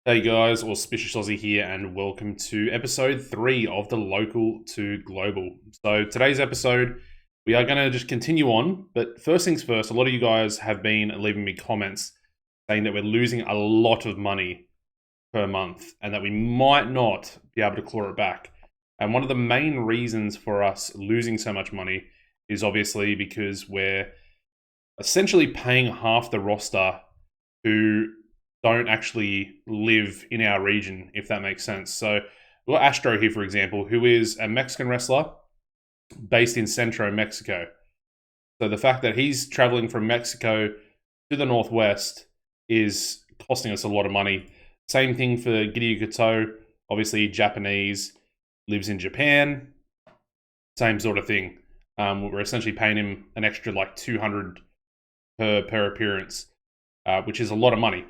Hey guys, AuspiciousAussie here, and welcome to episode 3 of the Local to Global. So today's episode, we are going to just continue on, but first things first, a lot of you guys have been leaving me comments saying that we're losing a lot of money per month and that we might not be able to claw it back. And one of the main reasons for us losing so much money is obviously because we're essentially paying half the roster who don't actually live in our region, if that makes sense. So we've got Astro here, for example, who is a Mexican wrestler based in Centro Mexico. So the fact that he's traveling from Mexico to the Northwest is costing us a lot of money. Same thing for Giryu Kato, obviously Japanese, lives in Japan. Same sort of thing. We're essentially paying him an extra like 200 per appearance, which is a lot of money.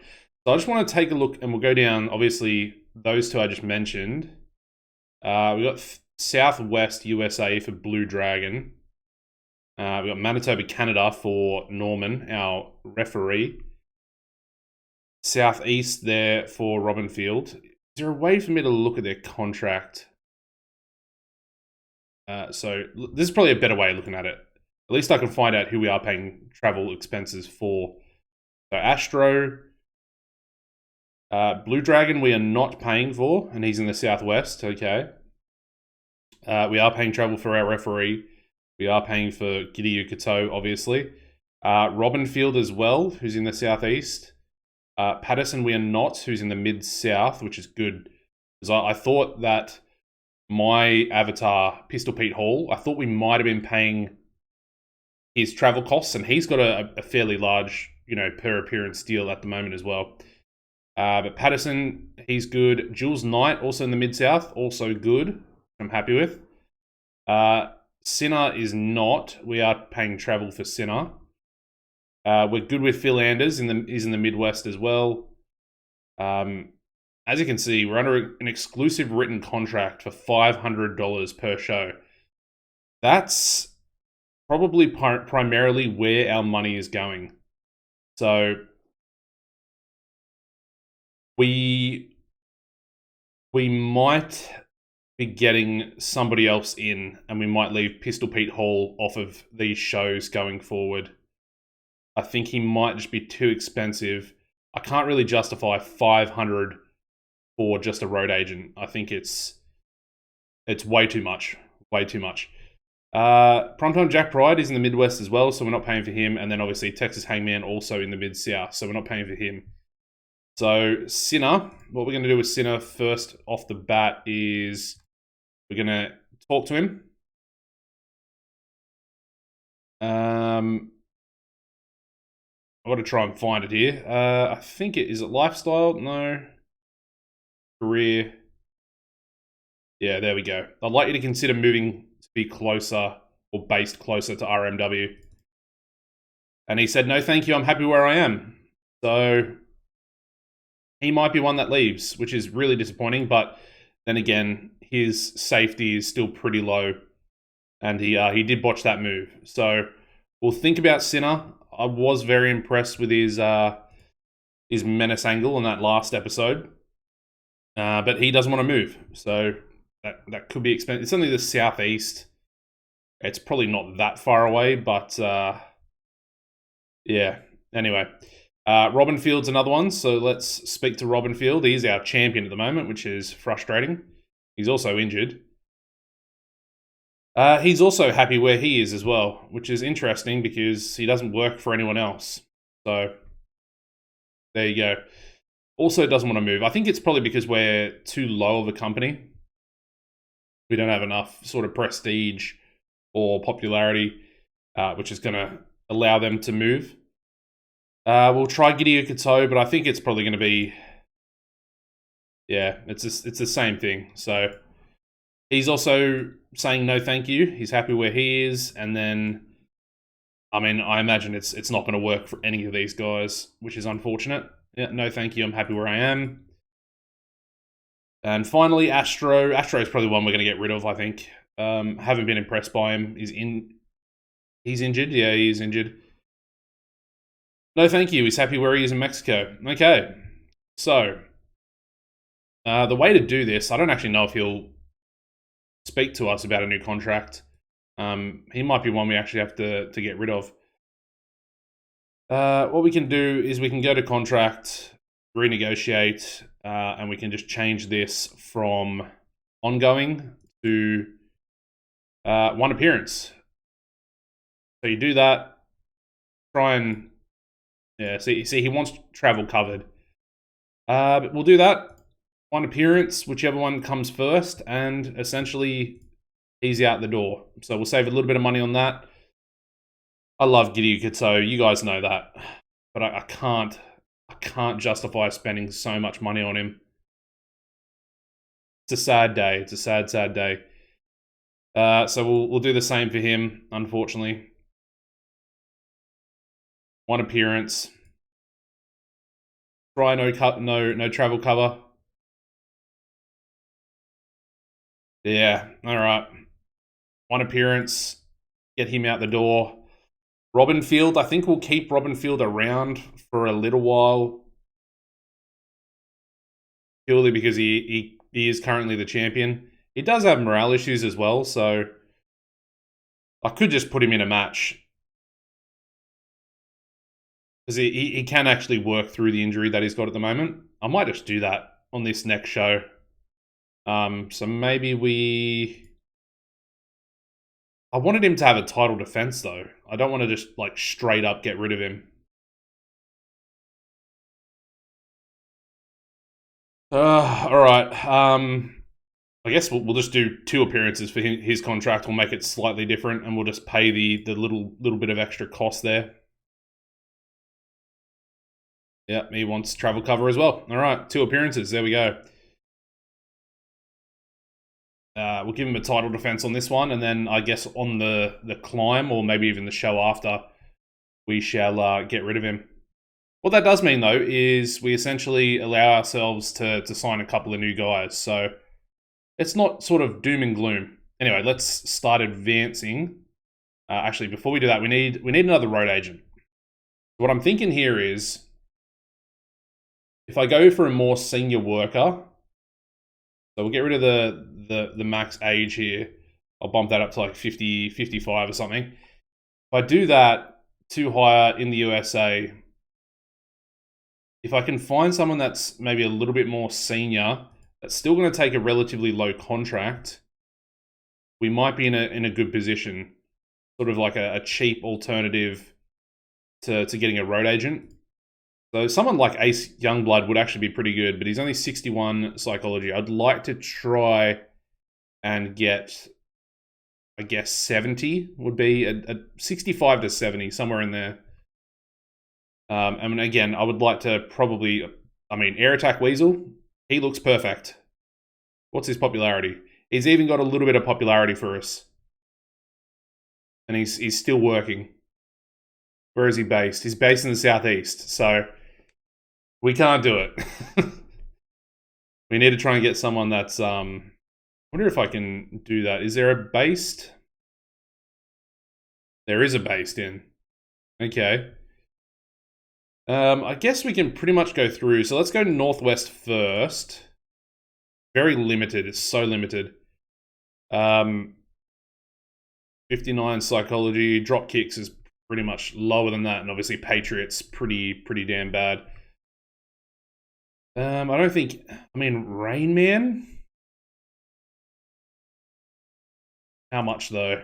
So I just want to take a look, and we'll go down, obviously, those two I just mentioned. We got Southwest USA for Blue Dragon. We got Manitoba, Canada for Norman, our referee. Southeast there for Robin Field. Is there a way for me to look at their contract? So this is probably a better way of looking at it. At least I can find out who we are paying travel expenses for. So Astro, Blue Dragon we are not paying for, and he's in the Southwest, okay. We are paying travel for our referee. We are paying for Giryu Kato, obviously. Robin Field as well, who's in the Southeast. Patterson we are not, who's in the Mid-South, which is good. Because I thought that my avatar, Pistol Pete Hall, I thought we might have been paying his travel costs, and he's got a fairly large, per appearance deal at the moment as well. But Patterson, he's good. Jules Knight, also in the Mid-South, also good. I'm happy with. Sinner is not. We are paying travel for Sinner. We're good with Phil Anders. He's in the Midwest as well. As you can see, we're under an exclusive written contract for $500 per show. That's probably primarily where our money is going. So we might be getting somebody else in, and we might leave Pistol Pete Hall off of these shows going forward. I think he might just be too expensive. I can't really justify $500 for just a road agent. I think it's way too much. Way too much. Primetime Jack Pride is in the Midwest as well, so we're not paying for him. And then obviously Texas Hangman also in the Mid-South, so we're not paying for him. So Sinner, what we're going to do with Sinner first off the bat is we're going to talk to him. I've got to try and find it here. I think is it lifestyle? No. Career. Yeah, there we go. I'd like you to consider moving to be closer or based closer to RMW. And he said, no, thank you. I'm happy where I am. So he might be one that leaves, which is really disappointing. But then again, his safety is still pretty low. And he did botch that move. So we'll think about Sinner. I was very impressed with his menace angle in that last episode. But he doesn't want to move. So that could be expensive. It's only the Southeast. It's probably not that far away, but yeah. Anyway, Robin Field's another one. So let's speak to Robin Field. He's our champion at the moment, which is frustrating. He's also injured. He's also happy where he is as well, which is interesting because he doesn't work for anyone else. So there you go. Also doesn't want to move. I think it's probably because we're too low of a company. We don't have enough sort of prestige or popularity, which is going to allow them to move. We'll try Giryu Kato, but I think it's probably going to be, yeah, it's the same thing. So he's also saying no thank you. He's happy where he is. And then, I mean, I imagine it's not going to work for any of these guys, which is unfortunate. Yeah, no thank you. I'm happy where I am. And finally, Astro. Astro is probably one we're going to get rid of, I think. Haven't been impressed by him. He's injured. Yeah, he's injured. No thank you. He's happy where he is in Mexico. Okay. So, The way to do this, I don't actually know if he'll speak to us about a new contract. He might be one we actually have to get rid of. What we can do is we can go to contract, renegotiate, and we can just change this from ongoing to one appearance. So you do that, try and, yeah, see he wants travel covered. But we'll do that. One appearance, whichever one comes first, and essentially he's out the door. So we'll save a little bit of money on that. I love Gideon, so you guys know that, but I can't justify spending so much money on him. It's a sad day. It's a sad, sad day. So we'll do the same for him, unfortunately. One appearance. Try no travel cover. Yeah, all right. One appearance. Get him out the door. Robin Field, I think we'll keep Robin Field around for a little while. Purely because he is currently the champion. He does have morale issues as well, so I could just put him in a match. Because he can actually work through the injury that he's got at the moment. I might just do that on this next show. So maybe I wanted him to have a title defense, though. I don't want to just, like, straight up get rid of him. Alright. I guess we'll just do 2 appearances for his contract. We'll make it slightly different, and we'll just pay the little bit of extra cost there. Yeah, he wants travel cover as well. Alright, 2 appearances. There we go. We'll give him a title defense on this one, and then I guess on the climb, or maybe even the show after, we shall get rid of him. What that does mean, though, is we essentially allow ourselves to sign a couple of new guys. So it's not sort of doom and gloom. Anyway, let's start advancing. Actually, before we do that, we need another road agent. What I'm thinking here is, if I go for a more senior worker, so we'll get rid of the max age here. I'll bump that up to like 50, 55 or something. If I do that to hire in the USA, if I can find someone that's maybe a little bit more senior, that's still going to take a relatively low contract, we might be in a good position. Sort of like a cheap alternative to getting a road agent. So someone like Ace Youngblood would actually be pretty good, but he's only 61 psychology. I'd like to try and get, I guess, 70 would be a 65 to 70, somewhere in there. I mean, again, I would like to probably, Air Attack Weasel, he looks perfect. What's his popularity? He's even got a little bit of popularity for us. And he's still working. Where is he based? He's based in the southeast, so we can't do it. We need to try and get someone that's, I wonder if I can do that. Is there a based? There is a based in. Okay. I guess we can pretty much go through. So let's go northwest first. Very limited. It's so limited. 59 psychology. Drop kicks is pretty much lower than that. And obviously Patriots pretty damn bad. I don't think... Rain Man? How much, though?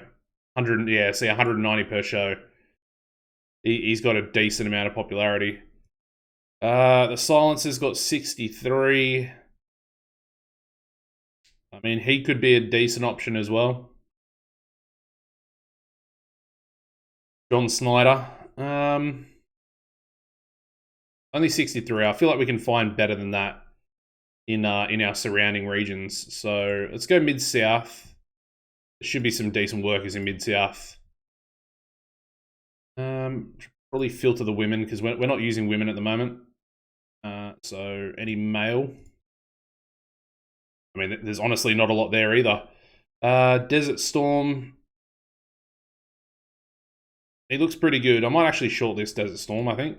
190 per show. He's got a decent amount of popularity. The Silencer's got 63. He could be a decent option as well. John Snyder. Only 63. I feel like we can find better than that in our surrounding regions. So let's go Mid-South. There should be some decent workers in Mid-South. Probably filter the women, because we're not using women at the moment. So any male. There's honestly not a lot there either. Desert Storm. He looks pretty good. I might actually shortlist Desert Storm, I think.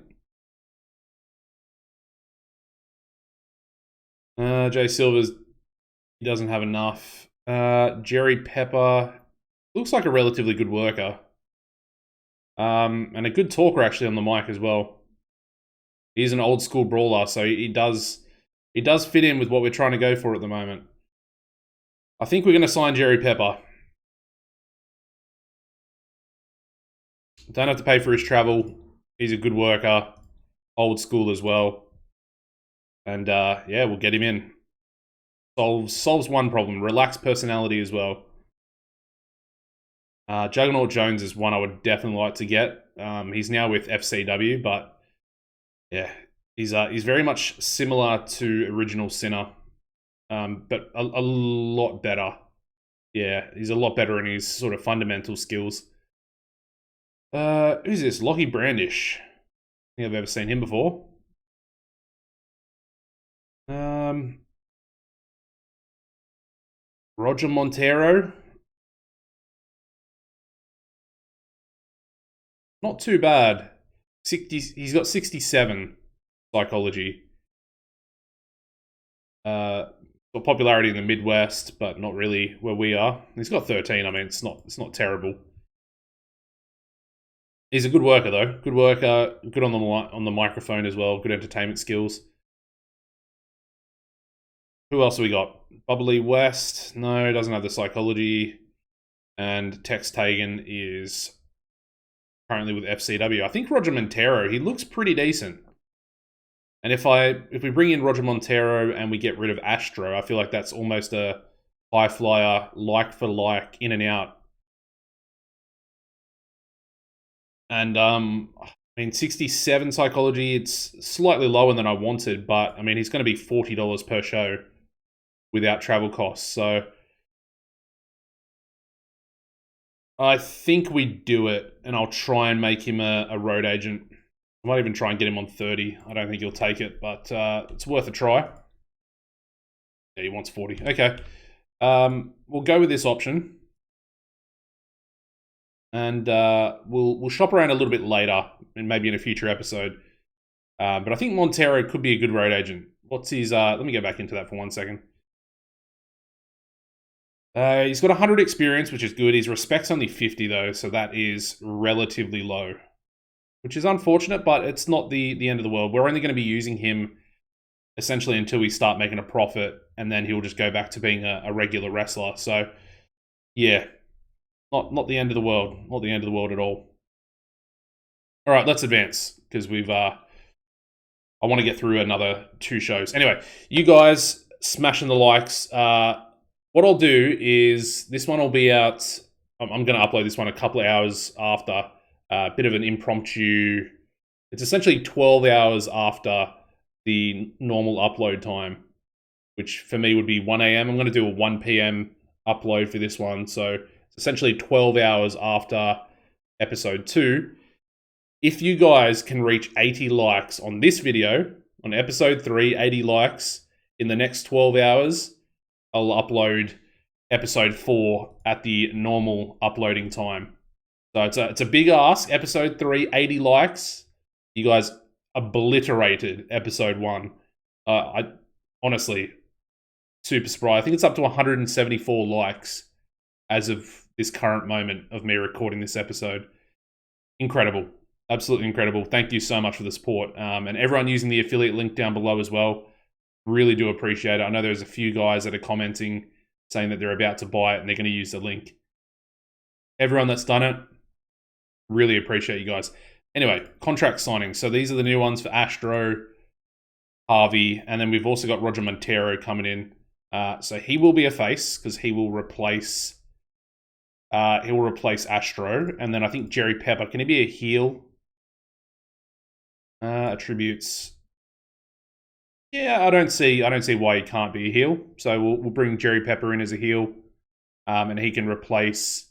Jay Silver's, he doesn't have enough. Jerry Pepper looks like a relatively good worker. And a good talker actually on the mic as well. He's an old school brawler, so he does fit in with what we're trying to go for at the moment. I think we're going to sign Jerry Pepper. Don't have to pay for his travel. He's a good worker, old school as well. And yeah, we'll get him in. Solves one problem. Relaxed personality as well. Juggernaut Jones is one I would definitely like to get. He's now with FCW, but yeah, he's very much similar to Original Sinner, but a lot better. Yeah, he's a lot better in his sort of fundamental skills. Who's this? Lockie Brandish. I think I've ever seen him before. Roger Montero. Not too bad. 60. He's got 67 psychology. Got popularity in the Midwest, but not really where we are. He's got 13. I mean, it's not terrible. He's a good worker though. Good worker. Good on the microphone as well. Good entertainment skills. Who else have we got? Bubbly West. No, doesn't have the psychology. And Tex Tagan is currently with FCW. I think Roger Montero, he looks pretty decent. And if we bring in Roger Montero and we get rid of Astro, I feel like that's almost a high flyer, like for like, in and out. And I mean, 67 psychology, it's slightly lower than I wanted, but I mean, he's going to be $40 per show without travel costs. So I think we do it, and I'll try and make him a road agent. I might even try and get him on 30. I don't think he'll take it, but it's worth a try. Yeah, he wants 40. Okay. We'll go with this option. And we'll shop around a little bit later, and maybe in a future episode. But I think Montero could be a good road agent. What's his... let me go back into that for 1 second. He's got 100 experience, which is good. His respect's only 50, though, so that is relatively low. Which is unfortunate, but it's not the end of the world. We're only going to be using him essentially until we start making a profit, and then he'll just go back to being a regular wrestler. So, yeah. Not the end of the world. Not the end of the world at all. All right, let's advance, because I want to get through another 2 shows. Anyway, you guys smashing the likes. What I'll do is, this one will be out... I'm going to upload this one a couple of hours after. A bit of an impromptu... It's essentially 12 hours after the normal upload time, which for me would be 1 a.m. I'm going to do a 1 p.m. upload for this one, so it's essentially 12 hours after episode 2. If you guys can reach 80 likes on this video, on episode 3, 80 likes in the next 12 hours, I'll upload episode 4 at the normal uploading time. So it's a big ask. Episode 3, 80 likes. You guys obliterated episode 1. I honestly, super surprised. I think it's up to 174 likes as of this current moment of me recording this episode. Incredible. Absolutely incredible. Thank you so much for the support. And everyone using the affiliate link down below as well. Really do appreciate it. I know there's a few guys that are commenting saying that they're about to buy it and they're going to use the link. Everyone that's done it, really appreciate you guys. Anyway, contract signings. So these are the new ones for Astro, Harvey, and then we've also got Roger Montero coming in. So he will be a face because he will replace Astro, and then I think Jerry Pepper. Can he be a heel? Attributes. Yeah, I don't see why he can't be a heel. So we'll bring Jerry Pepper in as a heel, and he can replace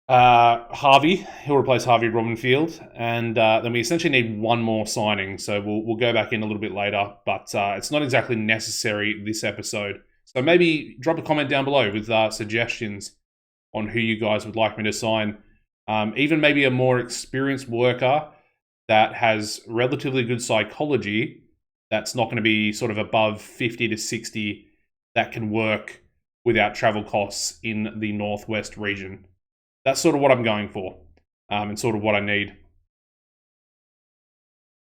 Harvey. He'll replace Harvey Robinfield, and then we essentially need one more signing. So we'll go back in a little bit later, but it's not exactly necessary this episode. So maybe drop a comment down below with suggestions on who you guys would like me to sign. Even maybe a more experienced worker that has relatively good psychology, that's not going to be sort of above 50 to 60 that can work without travel costs in the Northwest region. That's sort of what I'm going for, and sort of what I need.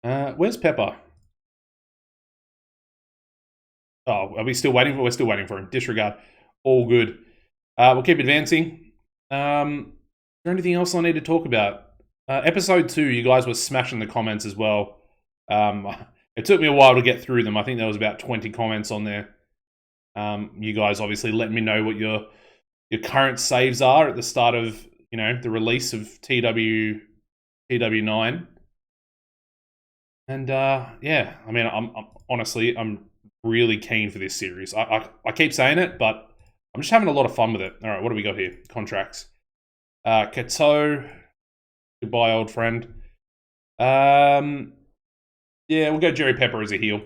Where's Pepper? Oh, are we still waiting for? We're still waiting for him. Disregard. All good. We'll keep advancing. Is there anything else I need to talk about? Episode 2, you guys were smashing the comments as well. It took me a while to get through them. I think there was about 20 comments on there. You guys obviously let me know what your current saves are at the start of the release of TEW9. And yeah, I mean, I'm honestly really keen for this series. I keep saying it, but I'm just having a lot of fun with it. All right, what do we got here? Contracts. Kato, goodbye, old friend. Yeah, we'll go Jerry Pepper as a heel.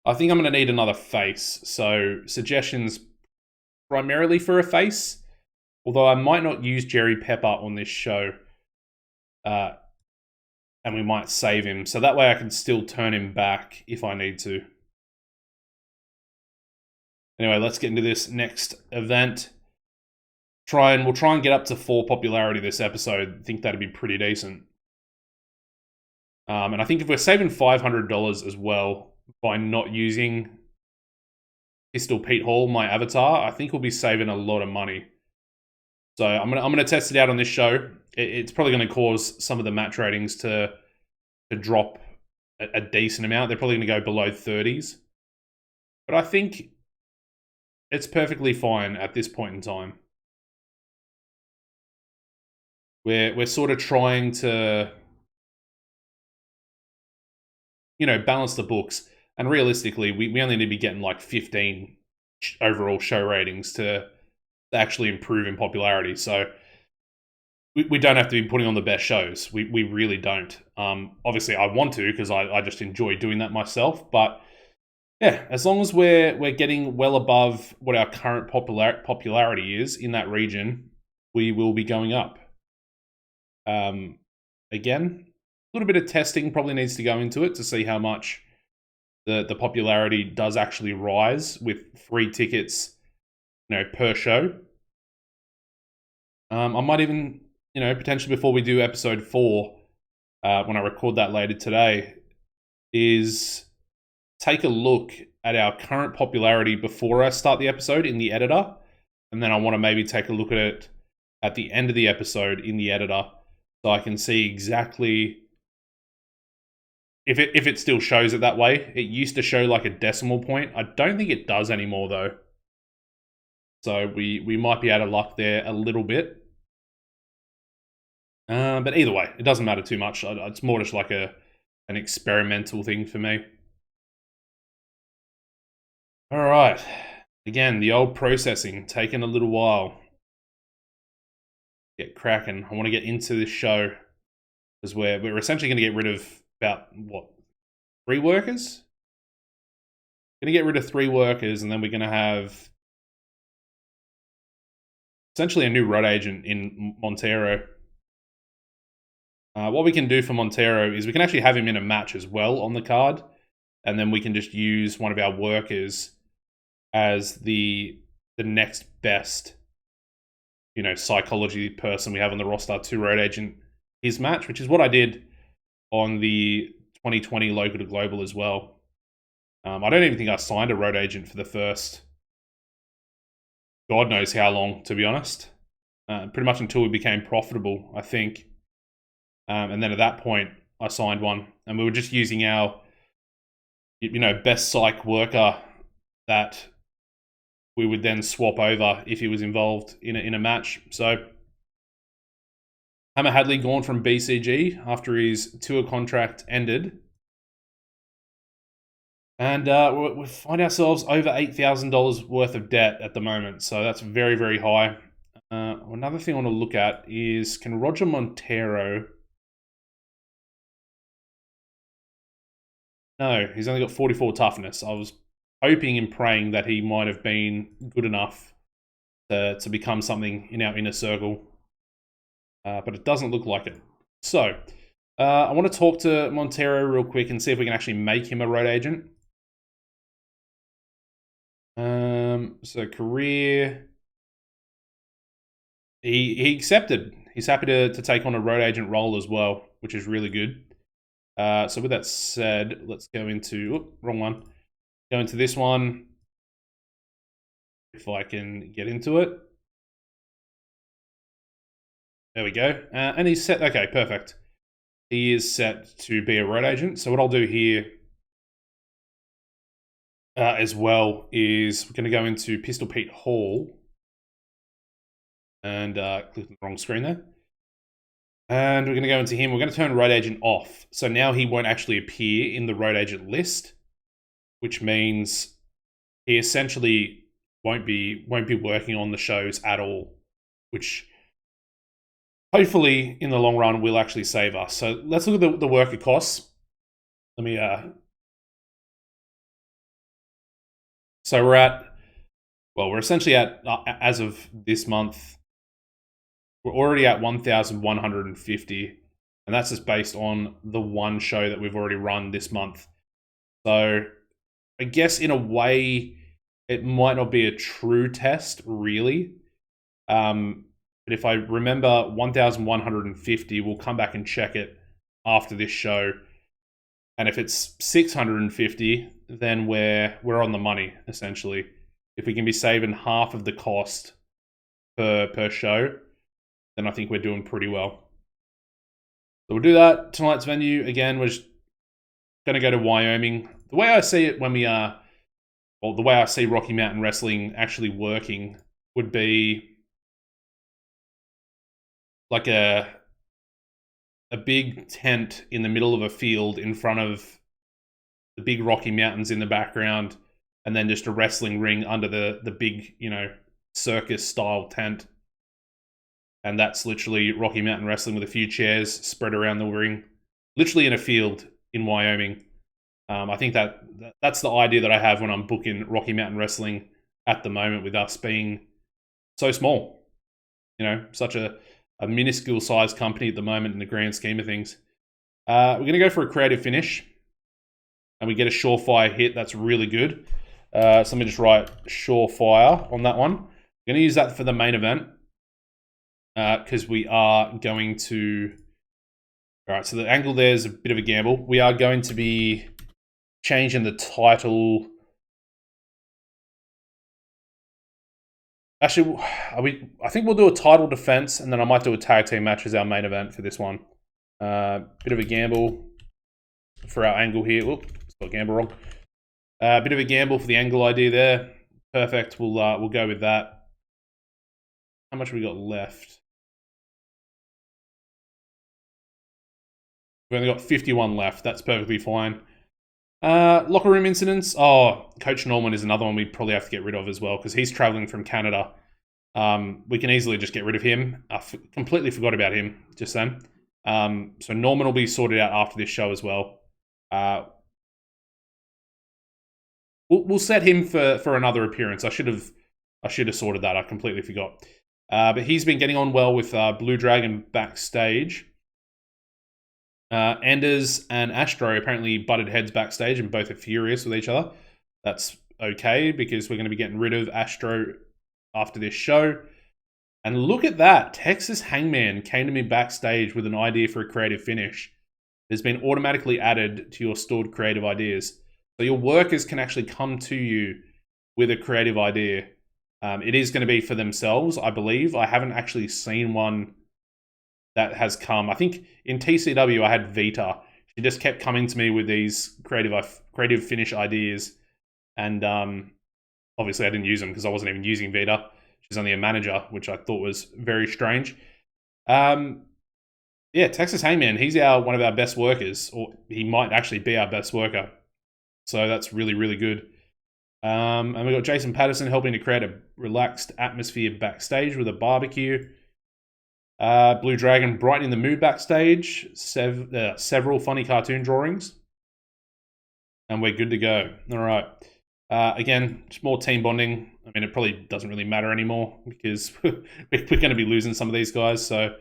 I think I'm going to need another face, so suggestions primarily for a face, although I might not use Jerry Pepper on this show, and we might save him, so that way I can still turn him back if I need to. Anyway, let's get into this next event. We'll try and get up to 4 popularity this episode. I think that'd be pretty decent. And I think if we're saving $500 as well by not using Pistol Pete Hall, my avatar, I think we'll be saving a lot of money. So I'm gonna test it out on this show. It's probably going to cause some of the match ratings to drop a decent amount. They're probably going to go below 30s, but I think it's perfectly fine at this point in time. We're sort of trying to balance the books. And realistically, we only need to be getting like 15 overall show ratings to actually improve in popularity. So we don't have to be putting on the best shows. We really don't. Obviously, I want to because I just enjoy doing that myself. But yeah, as long as we're getting well above what our current popularity is in that region, we will be going up. Again, a little bit of testing probably needs to go into it to see how much the popularity does actually rise with free tickets, per show. I might even, potentially before we do episode 4, when I record that later today, is take a look at our current popularity before I start the episode in the editor, and then I want to maybe take a look at it at the end of the episode in the editor, so I can see exactly if it still shows it that way. It used to show like a decimal point. I don't think it does anymore though. So we might be out of luck there a little bit. But either way, it doesn't matter too much. It's more just like an experimental thing for me. All right. Again, the old processing taking a little while. Get cracking. I want to get into this show because we're essentially going to get rid of about 3 workers. Going to get rid of 3 workers, and then we're going to have essentially a new road agent in Montero. What we can do for Montero is we can actually have him in a match as well on the card, and then we can just use one of our workers as the next best, psychology person we have on the roster to road agent his match, which is what I did on the 2020 local to global as well. I don't even think I signed a road agent for the first God knows how long, to be honest. Pretty much until we became profitable, I think. And then at that point, I signed one. And we were just using our, best psych worker that we would then swap over if he was involved in a match. So Hammer Hadley gone from BCG after his tour contract ended. And we find ourselves over $8,000 worth of debt at the moment. So that's very, very high. Another thing I want to look at is, can Roger Montero... No, he's only got 44 toughness. I was hoping and praying that he might have been good enough to become something in our inner circle. But it doesn't look like it. So, I want to talk to Montero real quick and see if we can actually make him a road agent. So career, he accepted. He's happy to take on a road agent role as well, which is really good. So with that said, let's go into, wrong one. Go into this one. If I can get into it. There we go. And he's set, okay, perfect. He is set to be a road agent. So what I'll do here as well is we're going to go into Pistol Pete Hall. And click the wrong screen there. And we're going to go into him. We're going to turn road agent off. So now he won't actually appear in the road agent list, which means he essentially won't be working on the shows at all, which hopefully in the long run will actually save us. So let's look at the worker costs. Let me so we're essentially at as of this month, we're already at 1,150, and that's just based on the one show that we've already run this month. So I guess in a way it might not be a true test really. But if I remember 1,150, we'll come back and check it after this show. And if it's 650, then we're on the money, essentially. If we can be saving half of the cost per show, then I think we're doing pretty well. So we'll do that. Tonight's venue, again, we're just going to go to Wyoming. The way I see it when we are, well, the way I see Rocky Mountain Wrestling actually working would be like a big tent in the middle of a field in front of the big Rocky Mountains in the background, and then just a wrestling ring under the big, circus style tent. And that's literally Rocky Mountain Wrestling with a few chairs spread around the ring, literally in a field in Wyoming. I think that's the idea that I have when I'm booking Rocky Mountain Wrestling at the moment, with us being so small. Such a minuscule sized company at the moment in the grand scheme of things. We're going to go for a creative finish, and we get a surefire hit. That's really good. So let me just write surefire on that one. I'm going to use that for the main event because we are going to... All right, so the angle there's a bit of a gamble. We are going to be changing the title... Actually, I think we'll do a title defense, and then I might do a tag team match as our main event for this one. Bit of a gamble for our angle here. Whoop, spelled gamble wrong. Bit of a gamble for the angle idea there. Perfect. We'll go with that. How much have we got left? We've only got 51 left. That's perfectly fine. Locker room incidents. Oh, Coach Norman is another one we'd probably have to get rid of as well, because he's traveling from Canada. We can easily just get rid of him. I completely forgot about him just then. So Norman will be sorted out after this show as well. We'll set him for another appearance. I should have sorted that. I completely forgot. But he's been getting on well with Blue Dragon backstage. Anders and Astro apparently butted heads backstage and both are furious with each other. That's okay, because we're going to be getting rid of Astro after this show. And look at that. Texas Hangman came to me backstage with an idea for a creative finish. It's been automatically added to your stored creative ideas. So your workers can actually come to you with a creative idea. It is going to be for themselves, I believe. I haven't actually seen one that has come. I think in TCW I had Vita. She just kept coming to me with these creative finish ideas, and obviously I didn't use them because I wasn't even using Vita. She's only a manager, which I thought was very strange. Yeah, Texas Hangman, he's one of our best workers, or he might actually be our best worker. So that's really, really good. And we've got Jason Patterson helping to create a relaxed atmosphere backstage with a barbecue. Blue Dragon brightening the mood backstage. Several funny cartoon drawings. And we're good to go. All right. Again, just more team bonding. I mean, it probably doesn't really matter anymore because we're going to be losing some of these guys. So,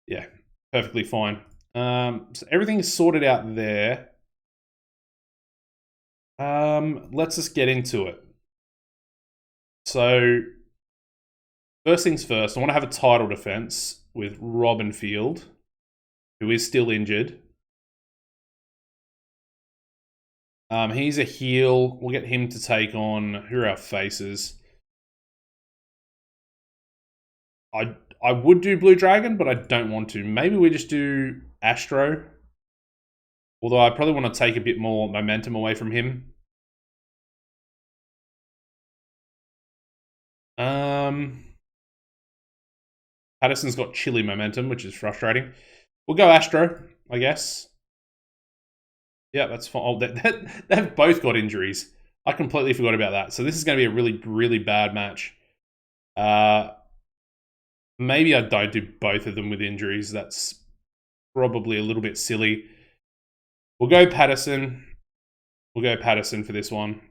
yeah, perfectly fine. So everything's sorted out there. Let's just get into it. So, first things first, I want to have a title defense with Robin Field, who is still injured. He's a heel. We'll get him to take on, who are our faces? I would do Blue Dragon, but I don't want to. Maybe we just do Astro. Although I probably want to take a bit more momentum away from him. Patterson's got chilly momentum, which is frustrating. We'll go Astro, I guess. Yeah, that's fine. Oh, they've both got injuries. I completely forgot about that. So this is going to be a really, really bad match. Maybe I don't do both of them with injuries. That's probably a little bit silly. We'll go Patterson. We'll go Patterson for this one.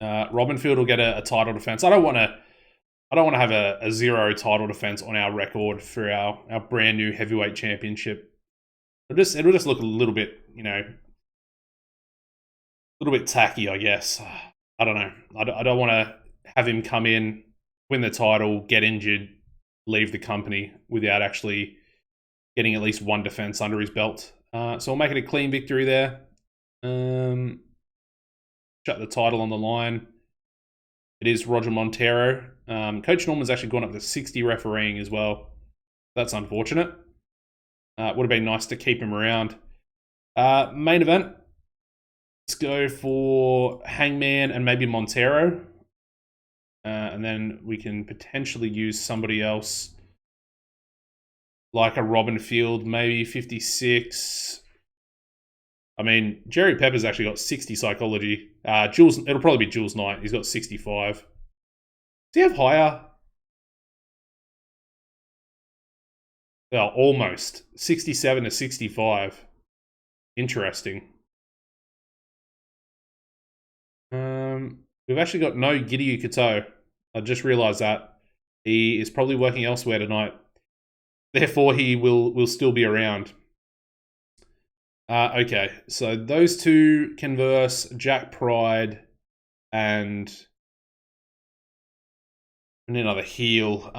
Robin Field will get a title defense. I don't want to have a 0 title defense on our record for our brand new heavyweight championship. It'll just look a little bit, a little bit tacky, I guess. I don't know. I don't want to have him come in, win the title, get injured, leave the company without actually getting at least one defense under his belt. So we'll make it a clean victory there. Shut the title on the line. It is Roger Montero. Coach Norman's actually gone up to 60 refereeing as well. That's unfortunate. Would have been nice to keep him around. Main event. Let's go for Hangman and maybe Montero. And then we can potentially use somebody else like a Robin Field, maybe 56. I mean, Jerry Pepper's actually got 60 psychology. It'll probably be Jules Knight. He's got 65. Does he have higher? Well, almost. 67 to 65. Interesting. We've actually got no Giddy Kato. I just realised that. He is probably working elsewhere tonight. Therefore, he will still be around. Okay, so those two converse, Jack Pride and another heel.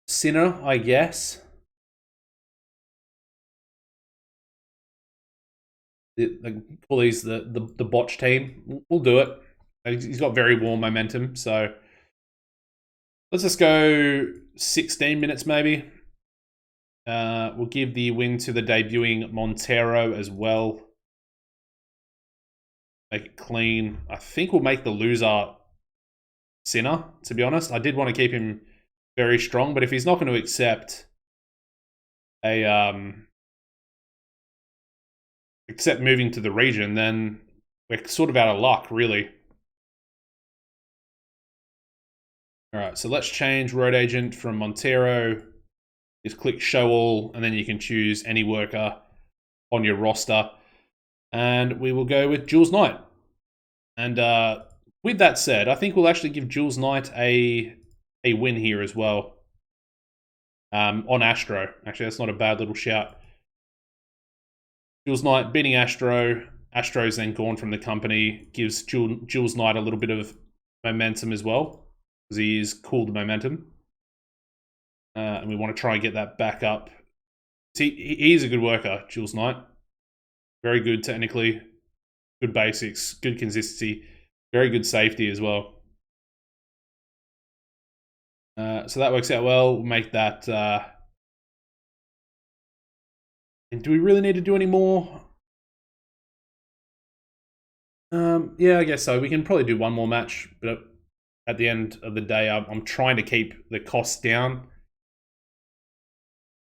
Sinner, I guess. Call these the botch team. We'll do it. He's got very warm momentum, so let's just go 16 minutes maybe. We'll give the win to the debuting Montero as well. Make it clean. I think we'll make the loser Sinner, to be honest. I did want to keep him very strong, but if he's not going to accept accept moving to the region, then we're sort of out of luck, really. All right, so let's change road agent from Montero. Just click show all, and then you can choose any worker on your roster. And we will go with Jules Knight. And with that said, I think we'll actually give Jules Knight a win here as well. On Astro. Actually, that's not a bad little shout. Jules Knight beating Astro. Astro's then gone from the company. Gives Jules Knight a little bit of momentum as well, because he is cool the momentum. And we want to try and get that back up. He's a good worker, Jules Knight. Very good technically. Good basics. Good consistency. Very good safety as well. So that works out well. We'll make that... and do we really need to do any more? Yeah, I guess so. We can probably do one more match, but at the end of the day, I'm trying to keep the costs down.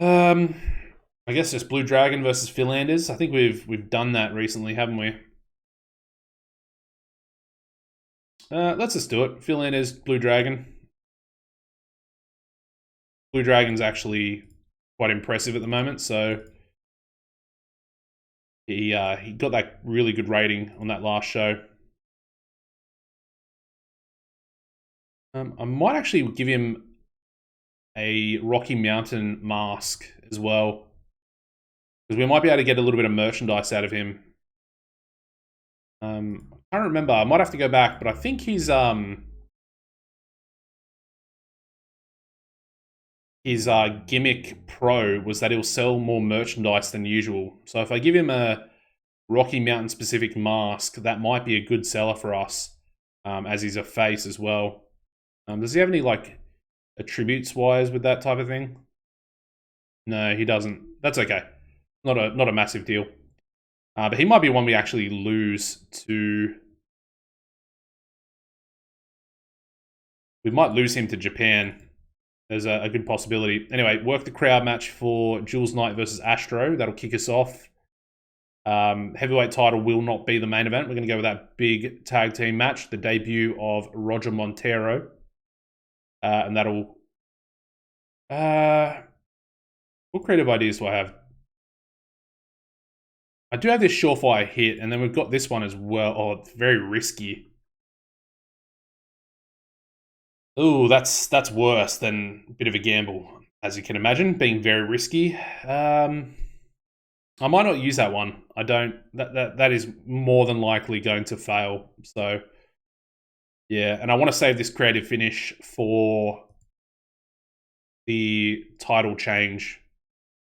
I guess just Blue Dragon versus Philanders. I think we've done that recently, haven't we? Let's just do it. Philanders, Blue Dragon. Blue Dragon's actually quite impressive at the moment, so he got that really good rating on that last show. I might actually give him a Rocky Mountain mask as well, because we might be able to get a little bit of merchandise out of him. I can't remember. I might have to go back, but I think his gimmick pro was that he'll sell more merchandise than usual. So if I give him a Rocky Mountain specific mask, that might be a good seller for us, as he's a face as well. Does he have any like attributes wise with that type of thing? No, he doesn't. That's okay. Not a massive deal. But he might be one we actually lose to. We might lose him to Japan. There's a good possibility. Anyway, work the crowd match for Jules Knight versus Astro. That'll kick us off. Heavyweight title will not be the main event. We're going to go with that big tag team match, the debut of Roger Montero. And that'll... what creative ideas do I have? I do have this surefire hit, and then we've got this one as well. Oh, it's very risky. Ooh, that's worse than a bit of a gamble, as you can imagine, being very risky. I might not use that one. I don't. That is more than likely going to fail. So, yeah, and I want to save this creative finish for the title change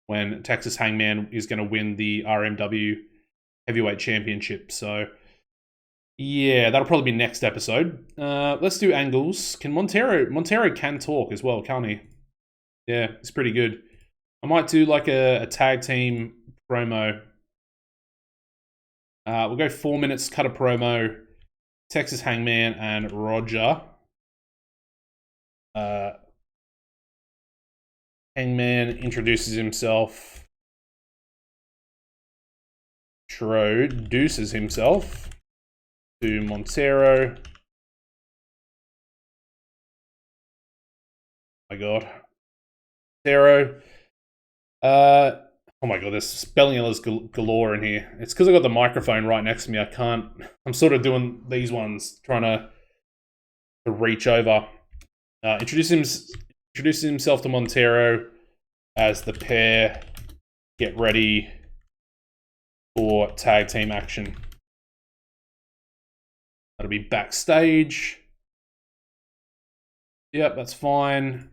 when Texas Hangman is going to win the RMW Heavyweight Championship. So, yeah, that'll probably be next episode. Let's do angles. Can Montero can talk as well, can't he? Yeah, it's pretty good. I might do like a tag team promo. We'll go 4 minutes, cut a promo. Texas Hangman and Roger. Hangman introduces himself. Introduces himself to Montero. Oh my god. Montero. Oh my god, there's spelling errors galore in here. It's because I got the microphone right next to me. I can't... I'm sort of doing these ones, trying to reach over. Introduces himself to Montero as the pair get ready for tag team action. That'll be backstage. Yep, that's fine.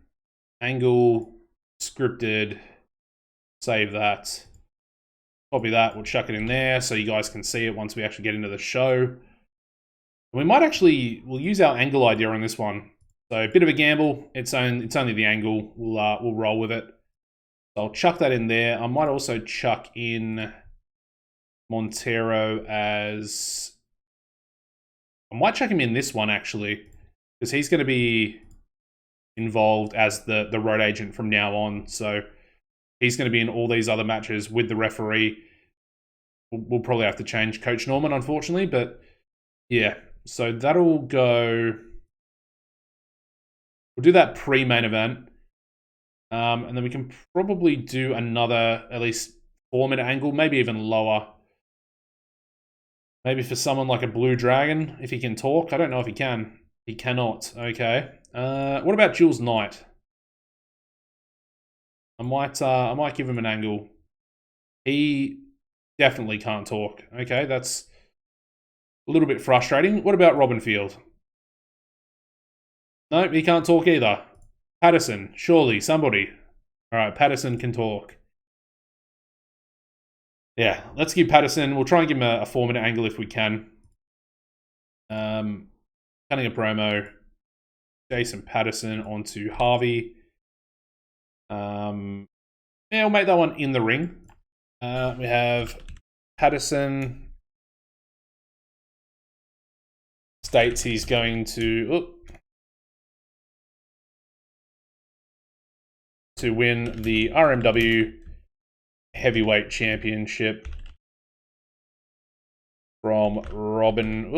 Angle, scripted. Save that. Copy that. We'll chuck it in there so you guys can see it once we actually get into the show. We might actually... We'll use our angle idea on this one. So a bit of a gamble. It's only the angle. We'll roll with it. So I'll chuck that in there. I might also chuck in Montero as... I might chuck him in this one, actually, because he's going to be involved as the road agent from now on. So he's going to be in all these other matches with the referee. We'll probably have to change Coach Norman, unfortunately, but yeah. So that'll go... We'll do that pre-main event. And then we can probably do another, at least 4-minute angle, maybe even lower. Maybe for someone like a Blue Dragon, if he can talk. I don't know if he can. He cannot. Okay. What about Jules Knight? I might give him an angle. He definitely can't talk. Okay, that's a little bit frustrating. What about Robin Field? No, he can't talk either. Patterson, surely, somebody. Alright, Patterson can talk. Yeah, let's give Patterson... We'll try and give him a 4-minute angle if we can. Cutting a promo. Jason Patterson onto Harvey. Yeah, we'll make that one in the ring. We have Patterson. States he's going to win the RMW Heavyweight Championship from Robin.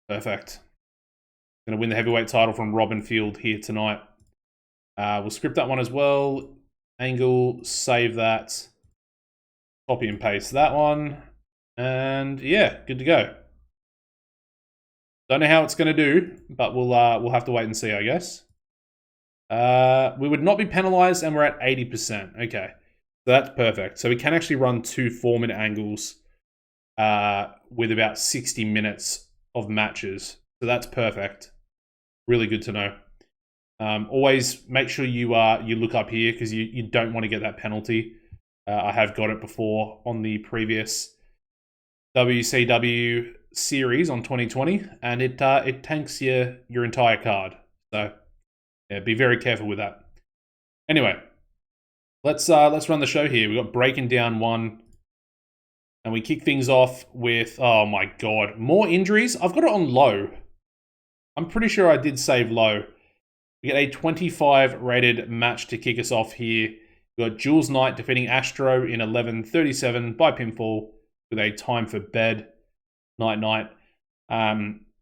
Perfect. Going to win the heavyweight title from Robin Field here tonight. We'll script that one as well. Angle, save that. Copy and paste that one. And yeah, good to go. Don't know how it's going to do, but we'll have to wait and see, I guess. We would not be penalized, and we're at 80%. Okay, so that's perfect. So we can actually run 2 4-minute angles with about 60 minutes of matches. So that's perfect. Really good to know. Always make sure you look up here because you don't want to get that penalty. I have got it before on the previous WCW series on 2020, and it tanks your entire card. So yeah, be very careful with that. Anyway, let's run the show here. We've got breaking down 1, and we kick things off with, oh my god, more injuries. I've got it on low. I'm pretty sure I did save low. We get a 25 rated match to kick us off here. We've got Jules Knight defeating Astro in 11:37 by pinfall with a time for bed. Night.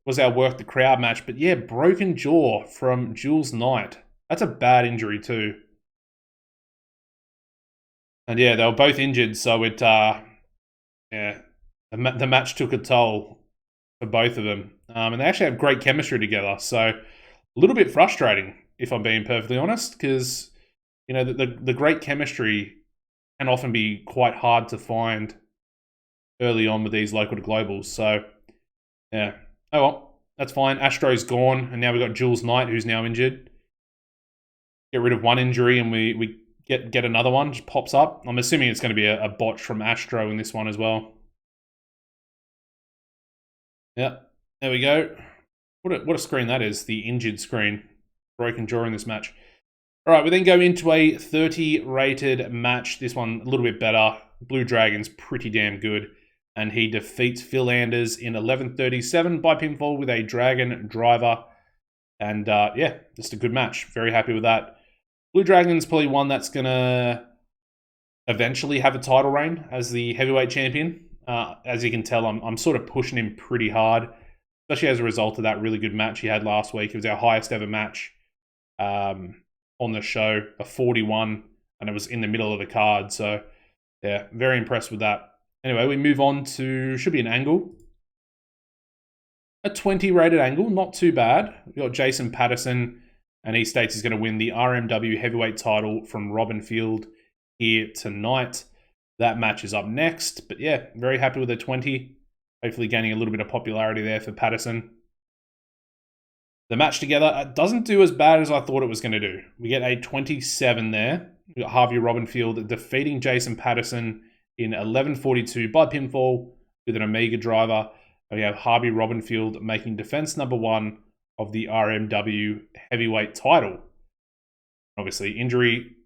Was our work the crowd match, but yeah, broken jaw from Jules Knight. That's a bad injury too. And yeah, they were both injured, so it yeah, the match took a toll for both of them. And they actually have great chemistry together, so a little bit frustrating, if I'm being perfectly honest, because you know the great chemistry can often be quite hard to find early on with these local to globals. So yeah, oh well, that's fine. Astro's gone, and now we've got Jules Knight, who's now injured. Get rid of one injury, and we get another one, just pops up. I'm assuming it's going to be a botch from Astro in this one as well. Yeah, there we go. What a screen that is, the injured screen. Broken jaw in this match. All right, we then go into a 30 rated match. This one a little bit better. Blue Dragon's pretty damn good. And he defeats Phil Anders in 11:37 by pinfall with a Dragon Driver. And yeah, just a good match. Very happy with that. Blue Dragon's probably one that's going to eventually have a title reign as the heavyweight champion. As you can tell, I'm sort of pushing him pretty hard, especially as a result of that really good match he had last week. It was our highest ever match on the show, a 41, and it was in the middle of the card. So yeah, very impressed with that. Anyway, we move on to, should be an angle. A 20 rated angle, not too bad. We've got Jason Patterson, and he states he's going to win the RMW heavyweight title from Robin Field here tonight. That match is up next. But yeah, very happy with the 20. Hopefully gaining a little bit of popularity there for Patterson. The match together doesn't do as bad as I thought it was going to do. We get a 27 there. We got Harvey Robinfield defeating Jason Patterson in 11:42 by pinfall with an Omega driver. We have Harvey Robinfield making defense number 1 of the RMW heavyweight title. Obviously, injury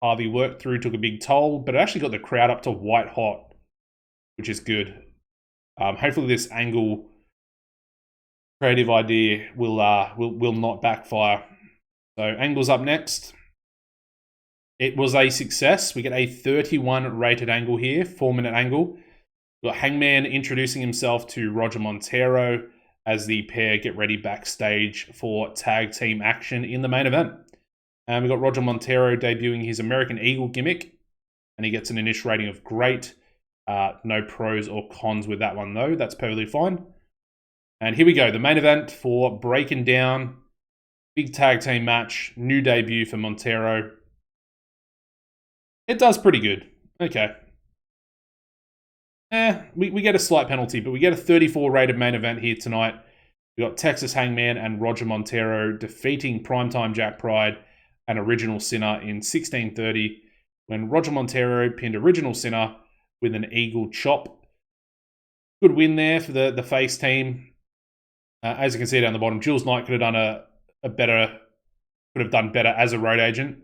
Harvey worked through, took a big toll, but it actually got the crowd up to white hot, which is good. Hopefully this angle creative idea will not backfire. So angles up next. It was a success. We get a 31 rated angle here, 4-minute angle. We've got Hangman introducing himself to Roger Montero as the pair get ready backstage for tag team action in the main event. And we've got Roger Montero debuting his American Eagle gimmick, and he gets an initial rating of great. No pros or cons with that one though. That's perfectly fine. And here we go, the main event for Breaking Down. Big tag team match, new debut for Montero. It does pretty good. Okay. We get a slight penalty, but we get a 34 rated main event here tonight. We got Texas Hangman and Roger Montero defeating Primetime Jack Pride and Original Sinner in 16:30 when Roger Montero pinned Original Sinner with an eagle chop. Good win there for the face team. As you can see down the bottom, Jules Knight could have done could have done better as a road agent.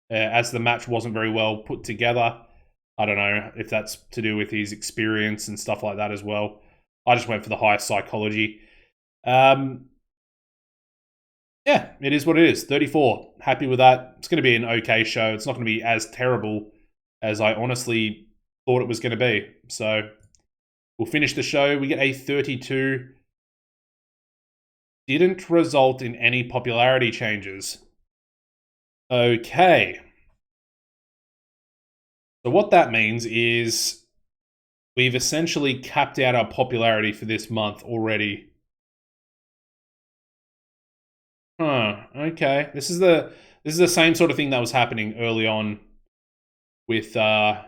As the match wasn't very well put together. I don't know if that's to do with his experience and stuff like that as well. I just went for the highest psychology. Yeah, it is what it is. 34. Happy with that. It's going to be an okay show. It's not going to be as terrible as I honestly thought it was going to be. So we'll finish the show. We get a 32. Didn't result in any popularity changes. Okay. So what that means is we've essentially capped out our popularity for this month already. Huh, okay. This is the same sort of thing that was happening early on with my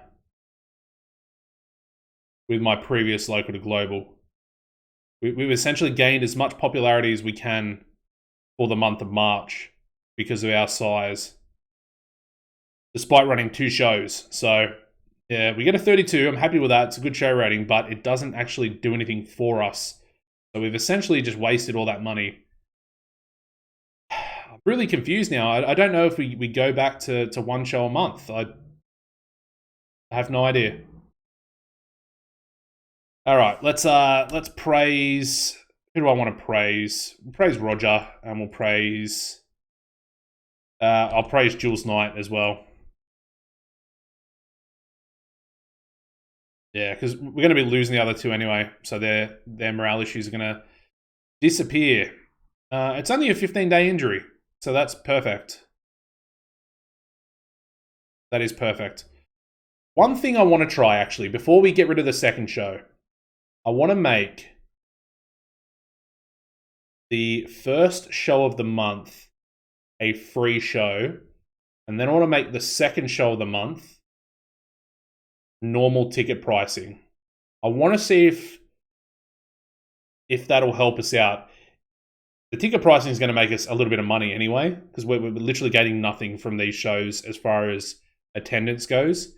previous local to global. We've essentially gained as much popularity as we can for the month of March because of our size, despite running 2 shows. So, yeah, we get a 32. I'm happy with that. It's a good show rating, but it doesn't actually do anything for us. So we've essentially just wasted all that money. I'm really confused now. I don't know if we go back to 1 show a month. I have no idea. All right, let's praise. Who do I want to praise? We'll praise Roger, and we'll praise. I'll praise Jules Knight as well. Yeah, because we're going to be losing the other 2 anyway, so their morale issues are going to disappear. It's only a 15-day injury, so that's perfect. That is perfect. One thing I want to try, actually, before we get rid of the second show, I want to make the first show of the month a free show, and then I want to make the second show of the month normal ticket pricing. I want to see if that'll help us out. The ticket pricing is going to make us a little bit of money anyway, because we're literally getting nothing from these shows as far as attendance goes.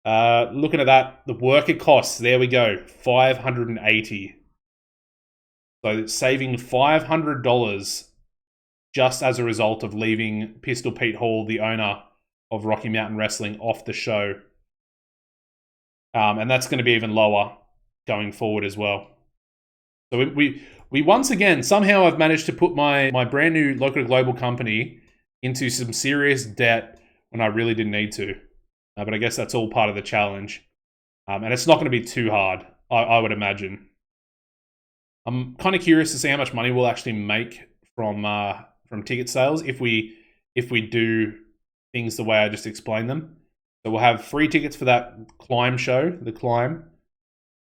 Looking at that, the worker costs, there we go, $580. So saving $500 just as a result of leaving Pistol Pete Hall, the owner of Rocky Mountain Wrestling, off the show. And that's going to be even lower going forward as well. So we once again, somehow I've managed to put my brand new local global company into some serious debt when I really didn't need to. But I guess that's all part of the challenge. And it's not going to be too hard, I would imagine. I'm kind of curious to see how much money we'll actually make from ticket sales if we do things the way I just explained them. So we'll have free tickets for that Climb show, the Climb.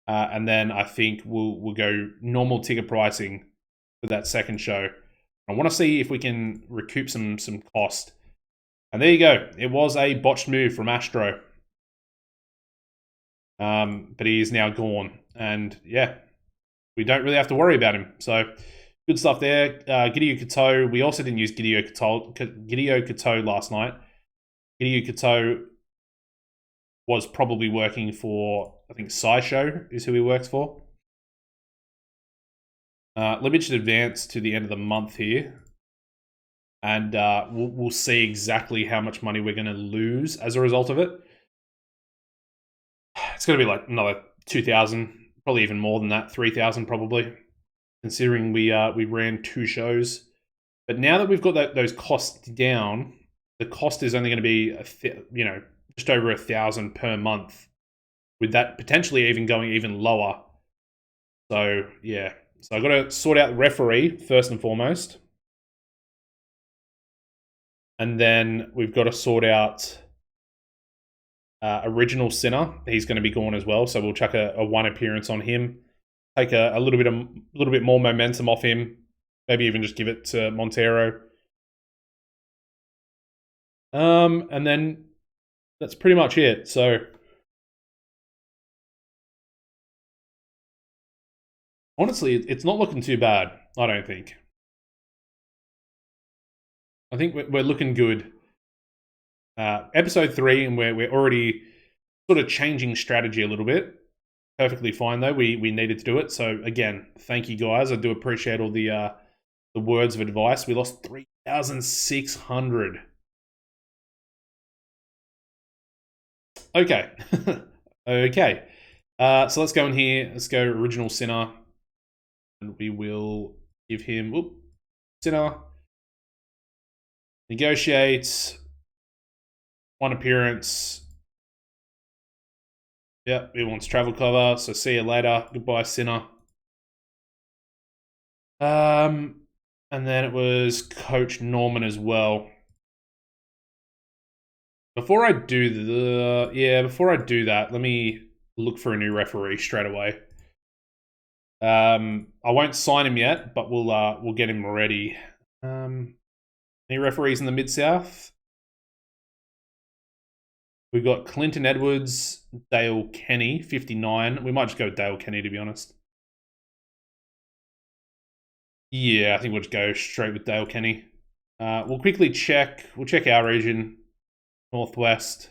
And then I think we'll go normal ticket pricing for that second show. I want to see if we can recoup some cost. And there you go. It was a botched move from Astro. But he is now gone. And yeah, we don't really have to worry about him. So good stuff there. Gideon Kato. We also didn't use Gideon Kato last night. Gideon Kato was probably working for, I think, SciShow is who he works for. Let me just advance to the end of the month here. And we'll see exactly how much money we're going to lose as a result of it. It's going to be like another 2,000, probably even more than that, 3,000 probably, considering we ran 2 shows. But now that we've got those costs down, the cost is only going to be just over 1,000 per month, with that potentially even going even lower. So yeah, so I've got to sort out the referee first and foremost. And then we've got to sort out Original Sinner. He's going to be gone as well, so we'll chuck a 1 appearance on him. Take a little bit more momentum off him. Maybe even just give it to Montero. And then that's pretty much it. So honestly, it's not looking too bad, I don't think. I think we're looking good. Episode 3, and we're already sort of changing strategy a little bit. Perfectly fine though. We needed to do it. So again, thank you guys. I do appreciate all the words of advice. We lost 3,600. Okay. Okay. So let's go in here. Let's go Original Sinner. And we will give him Sinner. Negotiates. 1 appearance. Yep, he wants travel cover, so see you later. Goodbye, Sinner. And then it was Coach Norman as well. Before I do that, let me look for a new referee straight away. I won't sign him yet, but we'll get him ready. Any referees in the Mid-South? We've got Clinton Edwards, Dale Kenny, 59. We might just go with Dale Kenny, to be honest. Yeah, I think we'll just go straight with Dale Kenny. We'll quickly check. We'll check our region, Northwest.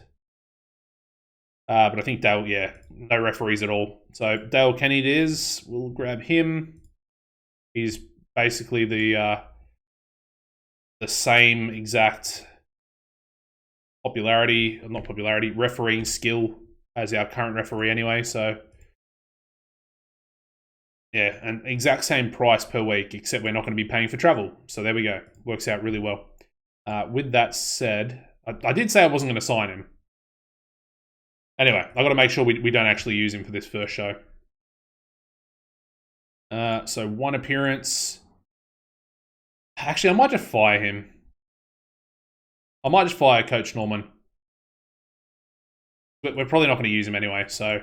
But I think Dale, yeah, no referees at all. So Dale Kenny it is. We'll grab him. He's basically the same exact refereeing skill as our current referee anyway. So yeah, and exact same price per week, except we're not going to be paying for travel. So there we go. Works out really well. With that said, I did say I wasn't going to sign him. Anyway, I've got to make sure we don't actually use him for this first show. So 1 appearance. Actually, I might just fire him. I might just fire Coach Norman. But we're probably not going to use him anyway, so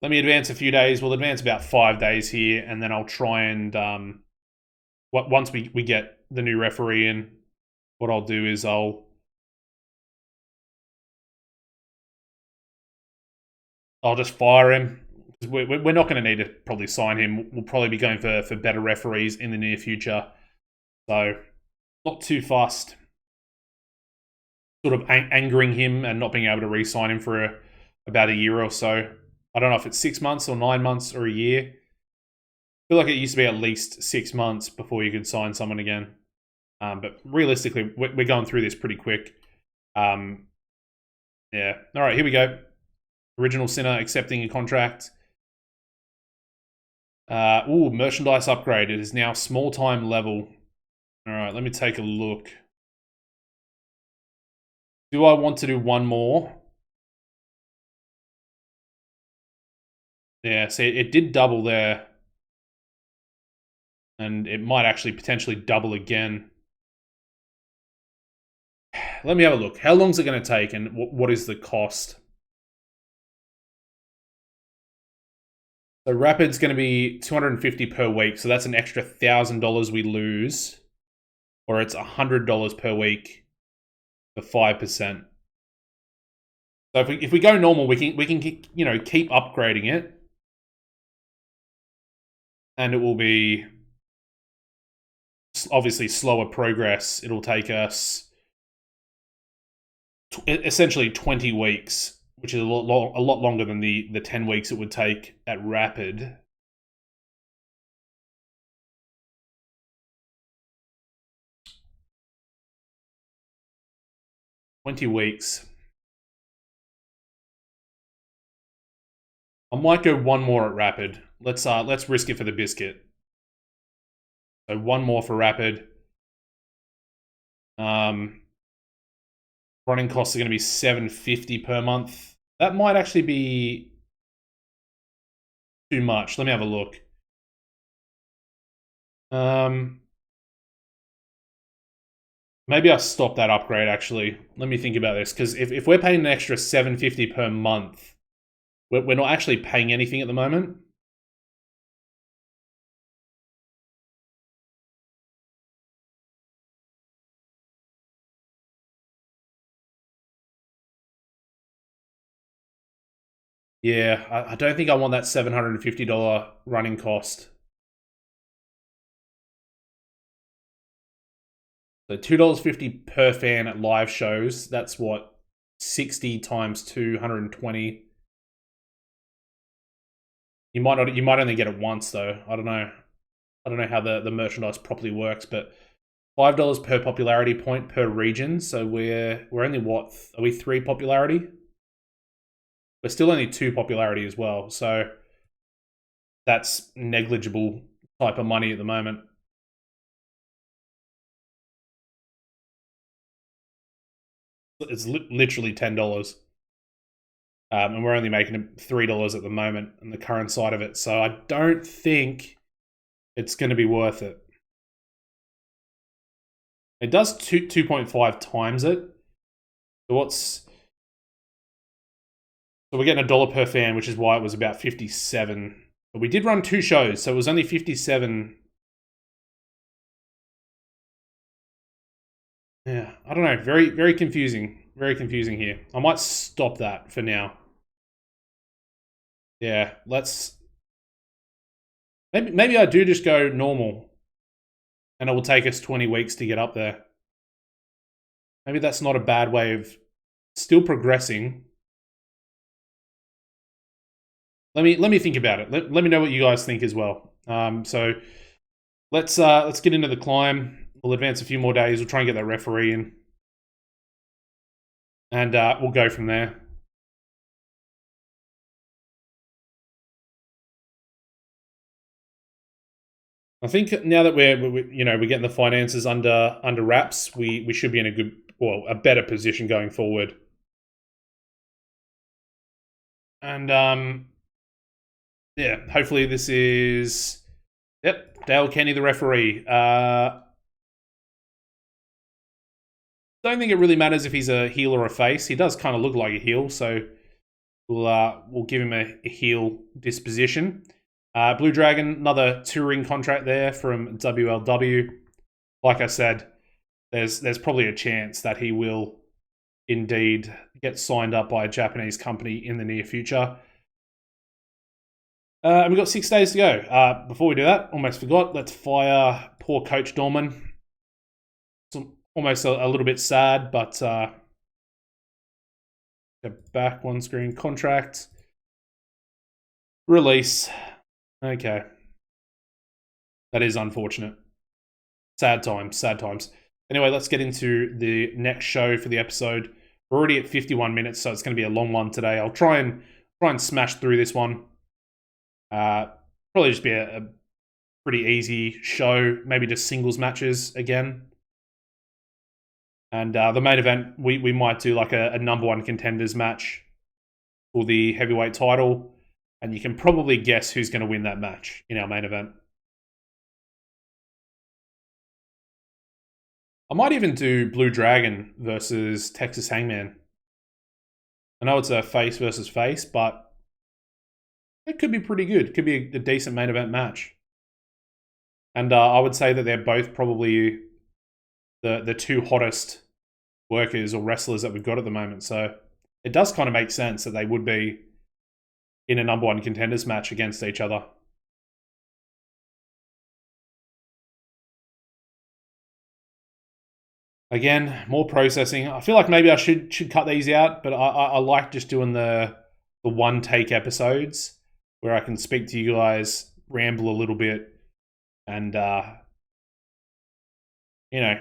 let me advance a few days. We'll advance about 5 days here, and then I'll try and once we get the new referee in, what I'll do is I'll just fire him. We're not going to need to probably sign him. We'll probably be going for better referees in the near future. So, not too fussed. Sort of angering him and not being able to re-sign him for about a year or so. I don't know if it's 6 months or 9 months or a year. I feel like it used to be at least 6 months before you could sign someone again. But realistically, we're going through this pretty quick. Yeah. All right, here we go. Original Sinner accepting a contract. Merchandise upgrade. It is now small time level. All right, let me take a look. Do I want to do one more? Yeah, see, it did double there. And it might actually potentially double again. Let me have a look. How long is it going to take and what is the cost? So Rapid's going to be $250 per week. So that's an extra $1,000 we lose. Or it's $100 per week for 5%. So if we go normal, we can keep upgrading it. And it will be obviously slower progress. It'll take us essentially 20 weeks, which is a lot longer than the 10 weeks it would take at Rapid. $20 weeks. I might go one more at Rapid. Let's risk it for the biscuit. So one more for Rapid. Running costs are going to be $750 per month. That might actually be too much. Let me have a look. Maybe I'll stop that upgrade, actually. Let me think about this. Because if we're paying an extra $750 per month, we're not actually paying anything at the moment. Yeah, I don't think I want that $750 running cost. So $2.50 per fan at live shows. That's what? 60 times 220. You might only get it once though. I don't know. I don't know how the merchandise properly works, but $5 per popularity point per region. So we're only what? Are we 3 popularity? We're still only 2 popularity as well. So that's negligible type of money at the moment. It's literally $10. And we're only making $3 at the moment on the current side of it. So I don't think it's going to be worth it. It does 2.5 times it. So what's So we're getting $1 per fan, which is why it was about 57. But we did run 2 shows, so it was only 57. Yeah, I don't know. Very, very confusing. Very confusing here. I might stop that for now. Yeah, let's... Maybe I do just go normal. And it will take us 20 weeks to get up there. Maybe that's not a bad way of still progressing. Let me think about it. Let me know what you guys think as well. So let's get into the climb. We'll advance a few more days. We'll try and get that referee in. And we'll go from there. I think now that we're getting the finances under wraps, we should be in a better position going forward. And yeah, hopefully this is Dale Kenny, the referee. Don't think it really matters if he's a heel or a face. He does kind of look like a heel, so we'll give him a heel disposition. Blue Dragon, another touring contract there from WLW. Like I said, there's probably a chance that he will indeed get signed up by a Japanese company in the near future. And we've got 6 days to go. Before we do that, almost forgot, let's fire poor Coach Dorman. It's almost a little bit sad, but back one screen contract. Release. Okay. That is unfortunate. Sad times, sad times. Anyway, let's get into the next show for the episode. We're already at 51 minutes, so it's going to be a long one today. I'll try and smash through this one. Probably just be a pretty easy show. Maybe just singles matches again. And the main event, we might do like a number 1 contenders match for the heavyweight title. And you can probably guess who's going to win that match in our main event. I might even do Blue Dragon versus Texas Hangman. I know it's a face versus face, but it could be pretty good. It could be a decent main event match. And I would say that they're both probably the 2 hottest workers or wrestlers that we've got at the moment. So it does kind of make sense that they would be in a number 1 contenders match against each other. Again, more processing. I feel like maybe I should cut these out, but I like just doing the one take episodes where I can speak to you guys, ramble a little bit, and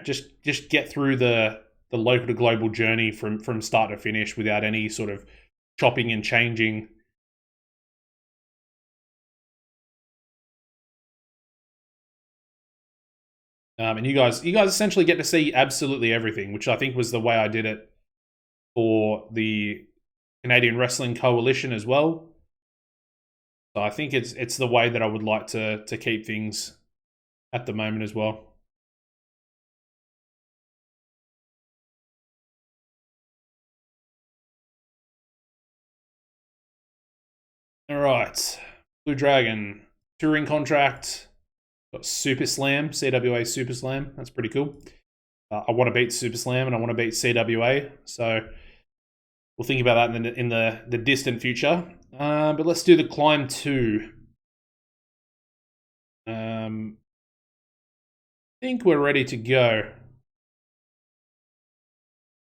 just get through the local to global journey from start to finish without any sort of chopping and changing. And you guys essentially get to see absolutely everything, which I think was the way I did it for the Canadian Wrestling Coalition as well. So I think it's the way that I would like to keep things at the moment as well. All right, Blue Dragon touring contract. Got Super Slam, CWA Super Slam. That's pretty cool. I want to beat Super Slam and I want to beat CWA. So we'll think about that in the distant future. But let's do the Climb 2. I think we're ready to go.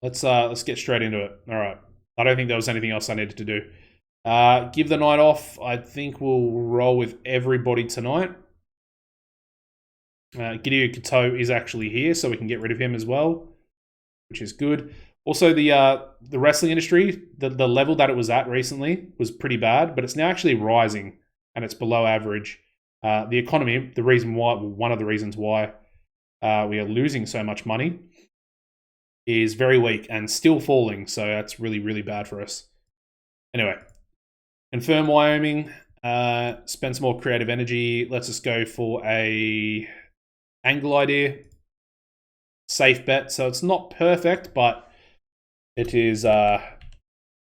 Let's get straight into it. All right. I don't think there was anything else I needed to do. Give the night off. I think we'll roll with everybody tonight. Gideon Kato is actually here, so we can get rid of him as well, which is good. Also, the wrestling industry, the level that it was at recently was pretty bad, but it's now actually rising, and it's below average. The economy, one of the reasons why we are losing so much money is very weak and still falling, so that's really, really bad for us. Anyway, confirm Wyoming, spend some more creative energy. Let's just go for a angle idea. Safe bet, so it's not perfect, but it is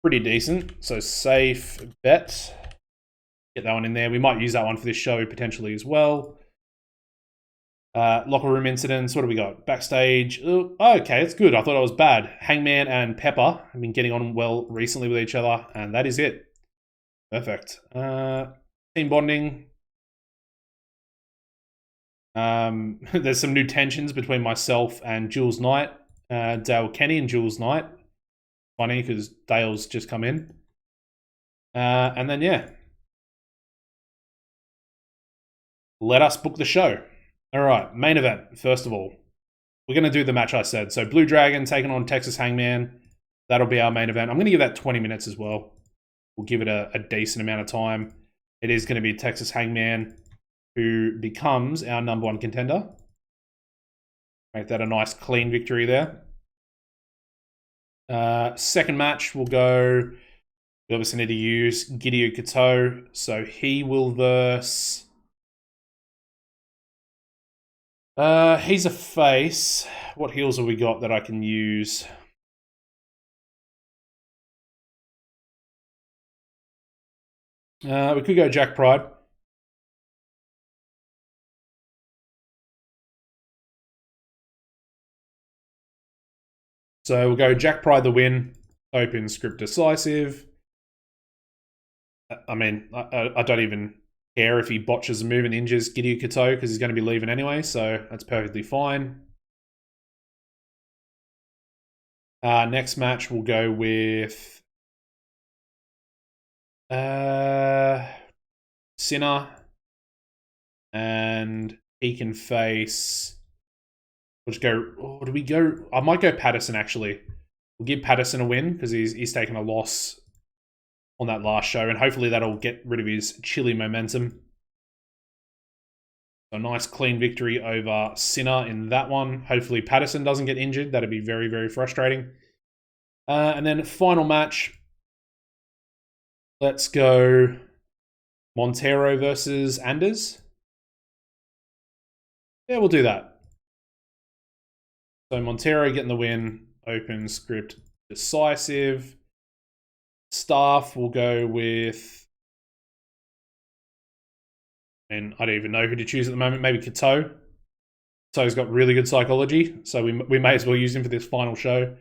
pretty decent. So safe bet. Get that one in there. We might use that one for this show potentially as well. Locker room incidents. What do we got? Backstage. Oh, okay, it's good. I thought it was bad. Hangman and Pepper have been getting on well recently with each other, and that is it. Perfect. Team bonding. There's some new tensions between myself and Jules Knight. Dale Kenny and Jules Knight. Funny because Dale's just come in. And then, yeah. Let us book the show. All right, main event, first of all. We're going to do the match I said. So Blue Dragon taking on Texas Hangman. That'll be our main event. I'm going to give that 20 minutes as well. We'll give it a decent amount of time. It is going to be Texas Hangman who becomes our #1 contender. Make that a nice clean victory there. Second match, we'll go... We obviously need to use Gideon Kato. So he will verse... he's a face. What heals have we got that I can use? We could go Jack Pride. So we'll go Jack Pride the win. Open script decisive. I mean, I don't even care if he botches a move and injures Gideon Kato because he's going to be leaving anyway, so that's perfectly fine. Next match, we'll go with Sinner, and he can face... We'll just go... Oh, do we go... I might go Patterson, actually. We'll give Patterson a win because he's taken a loss on that last show, and hopefully that'll get rid of his chilly momentum. So a nice clean victory over Sinner in that one. Hopefully Patterson doesn't get injured. That'd be very, very frustrating. And then final match. Let's go Montero versus Anders. Yeah, we'll do that. So Montero getting the win. Open script decisive. Staff will go with... And I don't even know who to choose at the moment. Maybe Kato. Kato's got really good psychology, so we may as well use him for this final show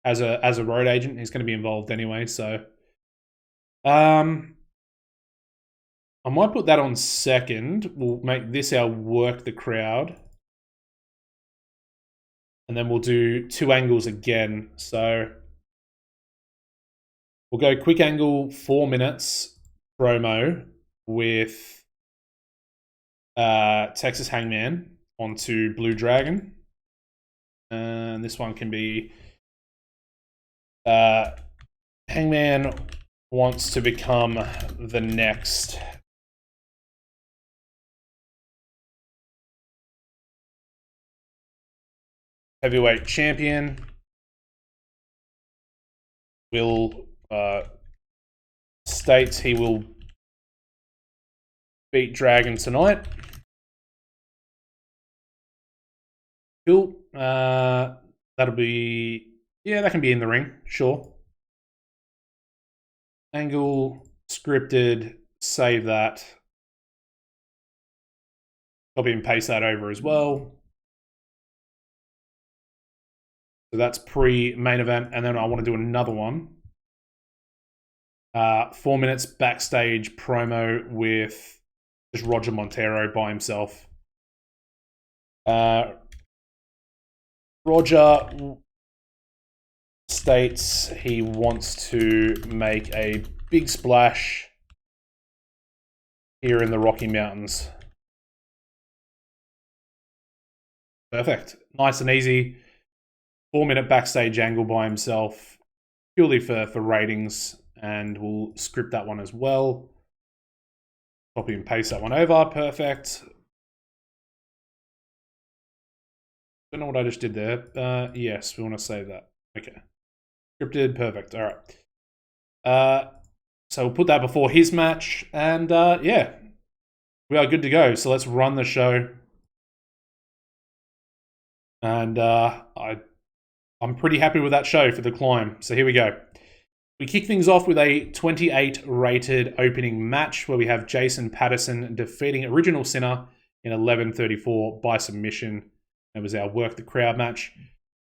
as a road agent. He's going to be involved anyway, so... I might put that on second. We'll make this our work the crowd. And then we'll do 2 angles again. So we'll go quick angle 4 minutes promo with Texas Hangman onto Blue Dragon. And this one can be Hangman wants to become the next heavyweight champion. Will states he will beat Dragon tonight. Cool. That'll be... Yeah, that can be in the ring. Sure. Angle, scripted, save that. Copy and paste that over as well. So that's pre-main event. And then I want to do another one. 4 minutes backstage promo with just Roger Montero by himself. Roger states he wants to make a big splash here in the Rocky Mountains. Perfect. Nice and easy. 4 minute backstage angle by himself, purely for ratings, and we'll script that one as well. Copy and paste that one over. Perfect. Don't know what I just did there. Yes, we want to save that. Okay. Scripted, perfect. All right. So we'll put that before his match, and yeah, we are good to go. So let's run the show. And I'm pretty happy with that show for the climb. So here we go. We kick things off with a 28 rated opening match where we have Jason Patterson defeating Original Sinner in 11:34 by submission. That was our work the crowd match.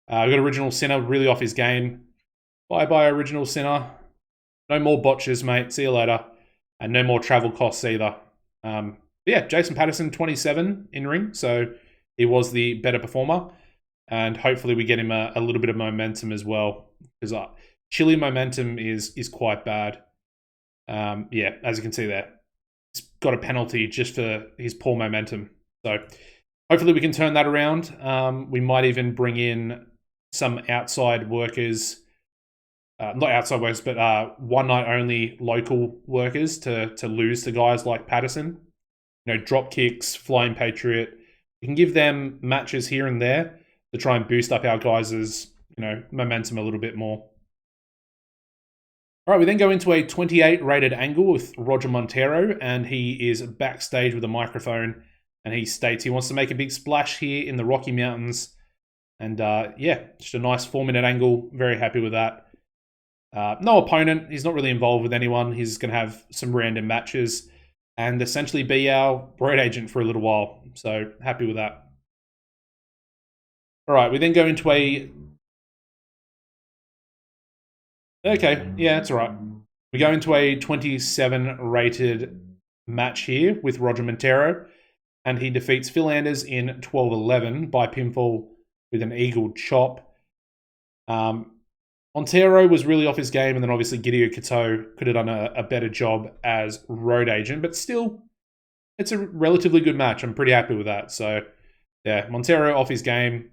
We got Original Sinner really off his game. Bye-bye, Original Sinner. No more botches, mate. See you later. And no more travel costs either. Yeah, Jason Patterson, 27 in ring, so he was the better performer. And hopefully we get him a little bit of momentum as well, because Chile momentum is quite bad. Yeah, as you can see there, he's got a penalty just for his poor momentum. So hopefully we can turn that around. We might even bring in some outside workers, not outside workers, but one night only local workers to lose to guys like Patterson. You know, drop kicks, Flying Patriot. We can give them matches here and there to try and boost up our guys' momentum a little bit more. All right, we then go into a 28 rated angle with Roger Montero, and he is backstage with a microphone, and he states he wants to make a big splash here in the Rocky Mountains. And yeah, just a nice 4-minute angle. Very happy with that. No opponent. He's not really involved with anyone. He's going to have some random matches and essentially be our road agent for a little while. So happy with that. All right, we then go into a... Okay, yeah, that's all right. We go into a 27 rated match here with Roger Montero, and he defeats Phil Anders in 12:11 by pinfall with an eagle chop. Montero was really off his game, and then obviously Gideon Kato could have done a better job as road agent, but still, it's a relatively good match. I'm pretty happy with that. So, yeah, Montero off his game,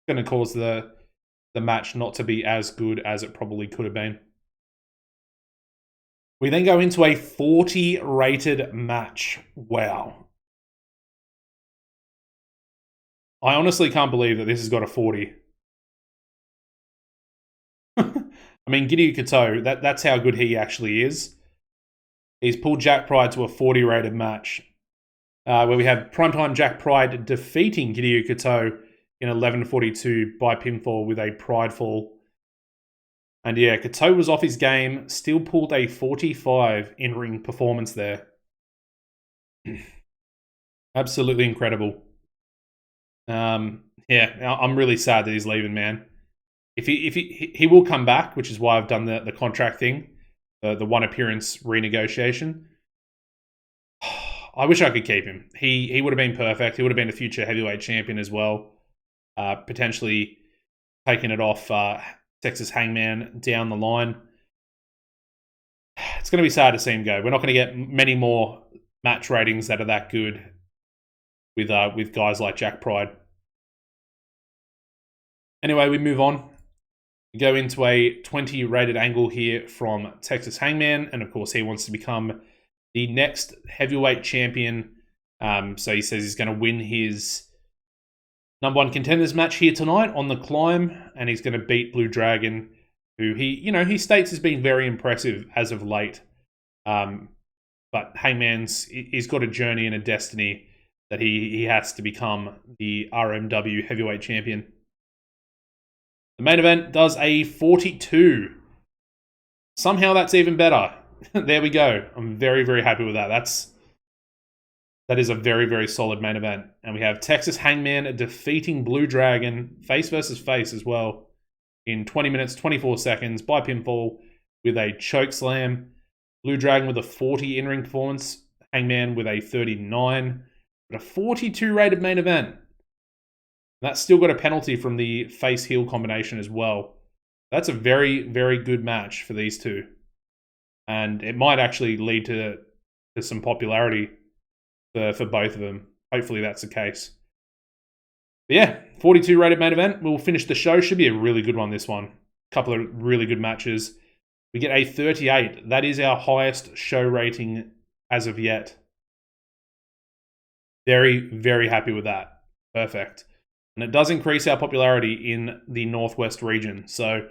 going to cause the match not to be as good as it probably could have been. We then go into a 40 rated match. Wow. I honestly can't believe that this has got a 40. I mean, Gideon Kato, that's how good he actually is. He's pulled Jack Pride to a 40 rated match, where we have Primetime Jack Pride defeating Gideon Kato in 11:42 by pinfall with a pride fall. And yeah, Kato was off his game, still pulled a 45 in-ring performance there. Absolutely incredible. Yeah, I'm really sad that he's leaving, man. If he will come back, which is why I've done the contract thing, the one appearance renegotiation. I wish I could keep him. He would have been perfect. He would have been a future heavyweight champion as well. Potentially taking it off Texas Hangman down the line. It's going to be sad to see him go. We're not going to get many more match ratings that are that good with guys like Jack Pride. Anyway, we move on. We go into a 20 rated angle here from Texas Hangman, and of course he wants to become the next heavyweight champion. So he says he's going to win his #1 contenders match here tonight on the climb, and he's going to beat Blue Dragon, who he states has been very impressive as of late. But he's got a journey and a destiny that he has to become the RMW heavyweight champion. The main event does a 42. Somehow that's even better. There we go. I'm very, very happy with that. That is a very, very solid main event. And we have Texas Hangman defeating Blue Dragon, face versus face as well, in 20 minutes, 24 seconds by pinfall with a choke slam. Blue Dragon with a 40 in-ring performance. Hangman with a 39. But a 42 rated main event. That's still got a penalty from the face-heel combination as well. That's a very, very good match for these two. And it might actually lead to some popularity for both of them. Hopefully that's the case. But yeah, 42 rated main event. We'll finish the show. Should be a really good one, this one. A couple of really good matches. We get a 38. That is our highest show rating as of yet. Very, very happy with that. Perfect. And it does increase our popularity in the Northwest region. So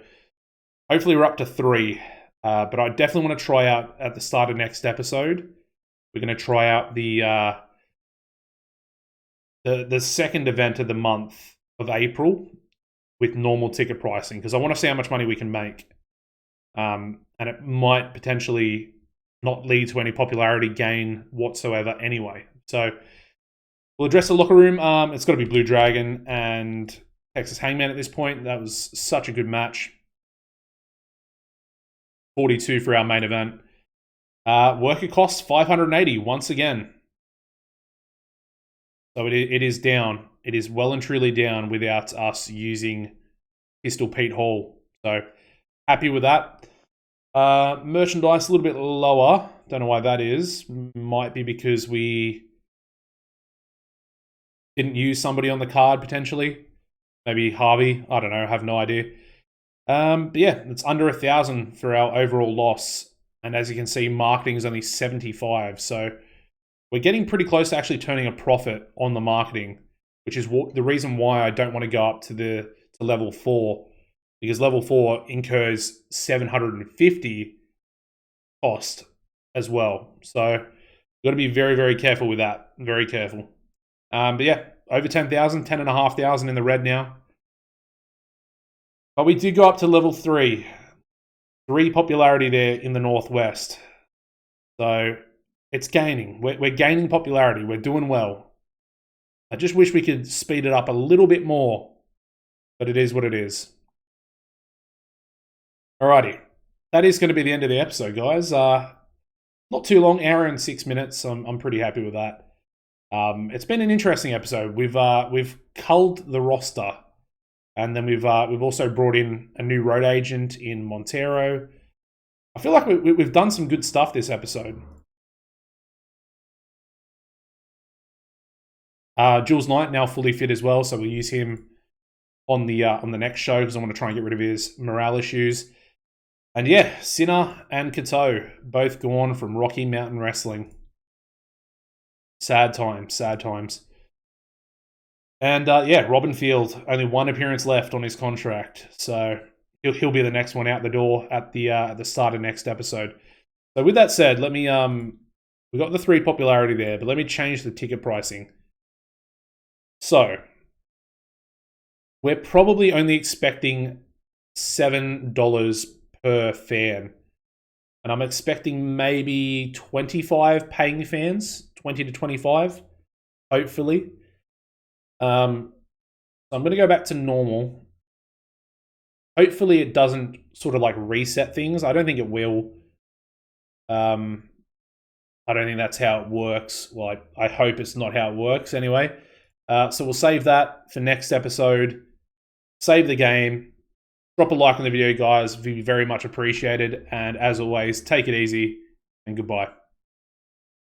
hopefully we're up to 3. But I definitely want to try out at the start of next episode. We're going to try out the second event of the month of April with normal ticket pricing, because I want to see how much money we can make. and it might potentially not lead to any popularity gain whatsoever anyway. So we'll address the locker room. It's got to be Blue Dragon and Texas Hangman at this point. That was such a good match. 42 for our main event. Worker costs 580 once again. So it is down. It is well and truly down without us using Pistol Pete Hall. So happy with that. Merchandise a little bit lower. Don't know why that is. Might be because we didn't use somebody on the card potentially. Maybe Harvey. I don't know. I have no idea. But yeah, it's under 1,000 for our overall loss. And as you can see, marketing is only 75. So we're getting pretty close to actually turning a profit on the marketing, which is the reason why I don't want to go up to level 4, because level 4 incurs 750 cost as well. So you've got to be very, very careful with that. Very careful. But yeah, over 10,000, 10,500 in the red now. But we did go up to level 3. 3 popularity there in the Northwest. So it's gaining. We're gaining popularity. We're doing well. I just wish we could speed it up a little bit more. But it is what it is. Alrighty. That is going to be the end of the episode, guys. Not too long, hour and 6 minutes. I'm pretty happy with that. It's been an interesting episode. We've culled the roster. And then we've also brought in a new road agent in Montero. I feel like we've done some good stuff this episode. Jules Knight now fully fit as well, so we'll use him on the next show because I want to try and get rid of his morale issues. And yeah, Sinner and Kato both gone from Rocky Mountain Wrestling. Sad times, sad times. And yeah, Robin Field, only 1 appearance left on his contract, so he'll be the next one out the door at the start of next episode. So with that said, let me we got the 3 popularity there, but let me change the ticket pricing. So we're probably only expecting $7 per fan, and I'm expecting maybe 25 paying fans, 20 to 25, hopefully. I'm going to go back to normal. Hopefully it doesn't sort of like reset things. I don't think it will. I don't think that's how it works. Well, I hope it's not how it works anyway. So we'll save that for next episode. Save the game. Drop a like on the video, guys. It would be very much appreciated. And as always, take it easy and goodbye.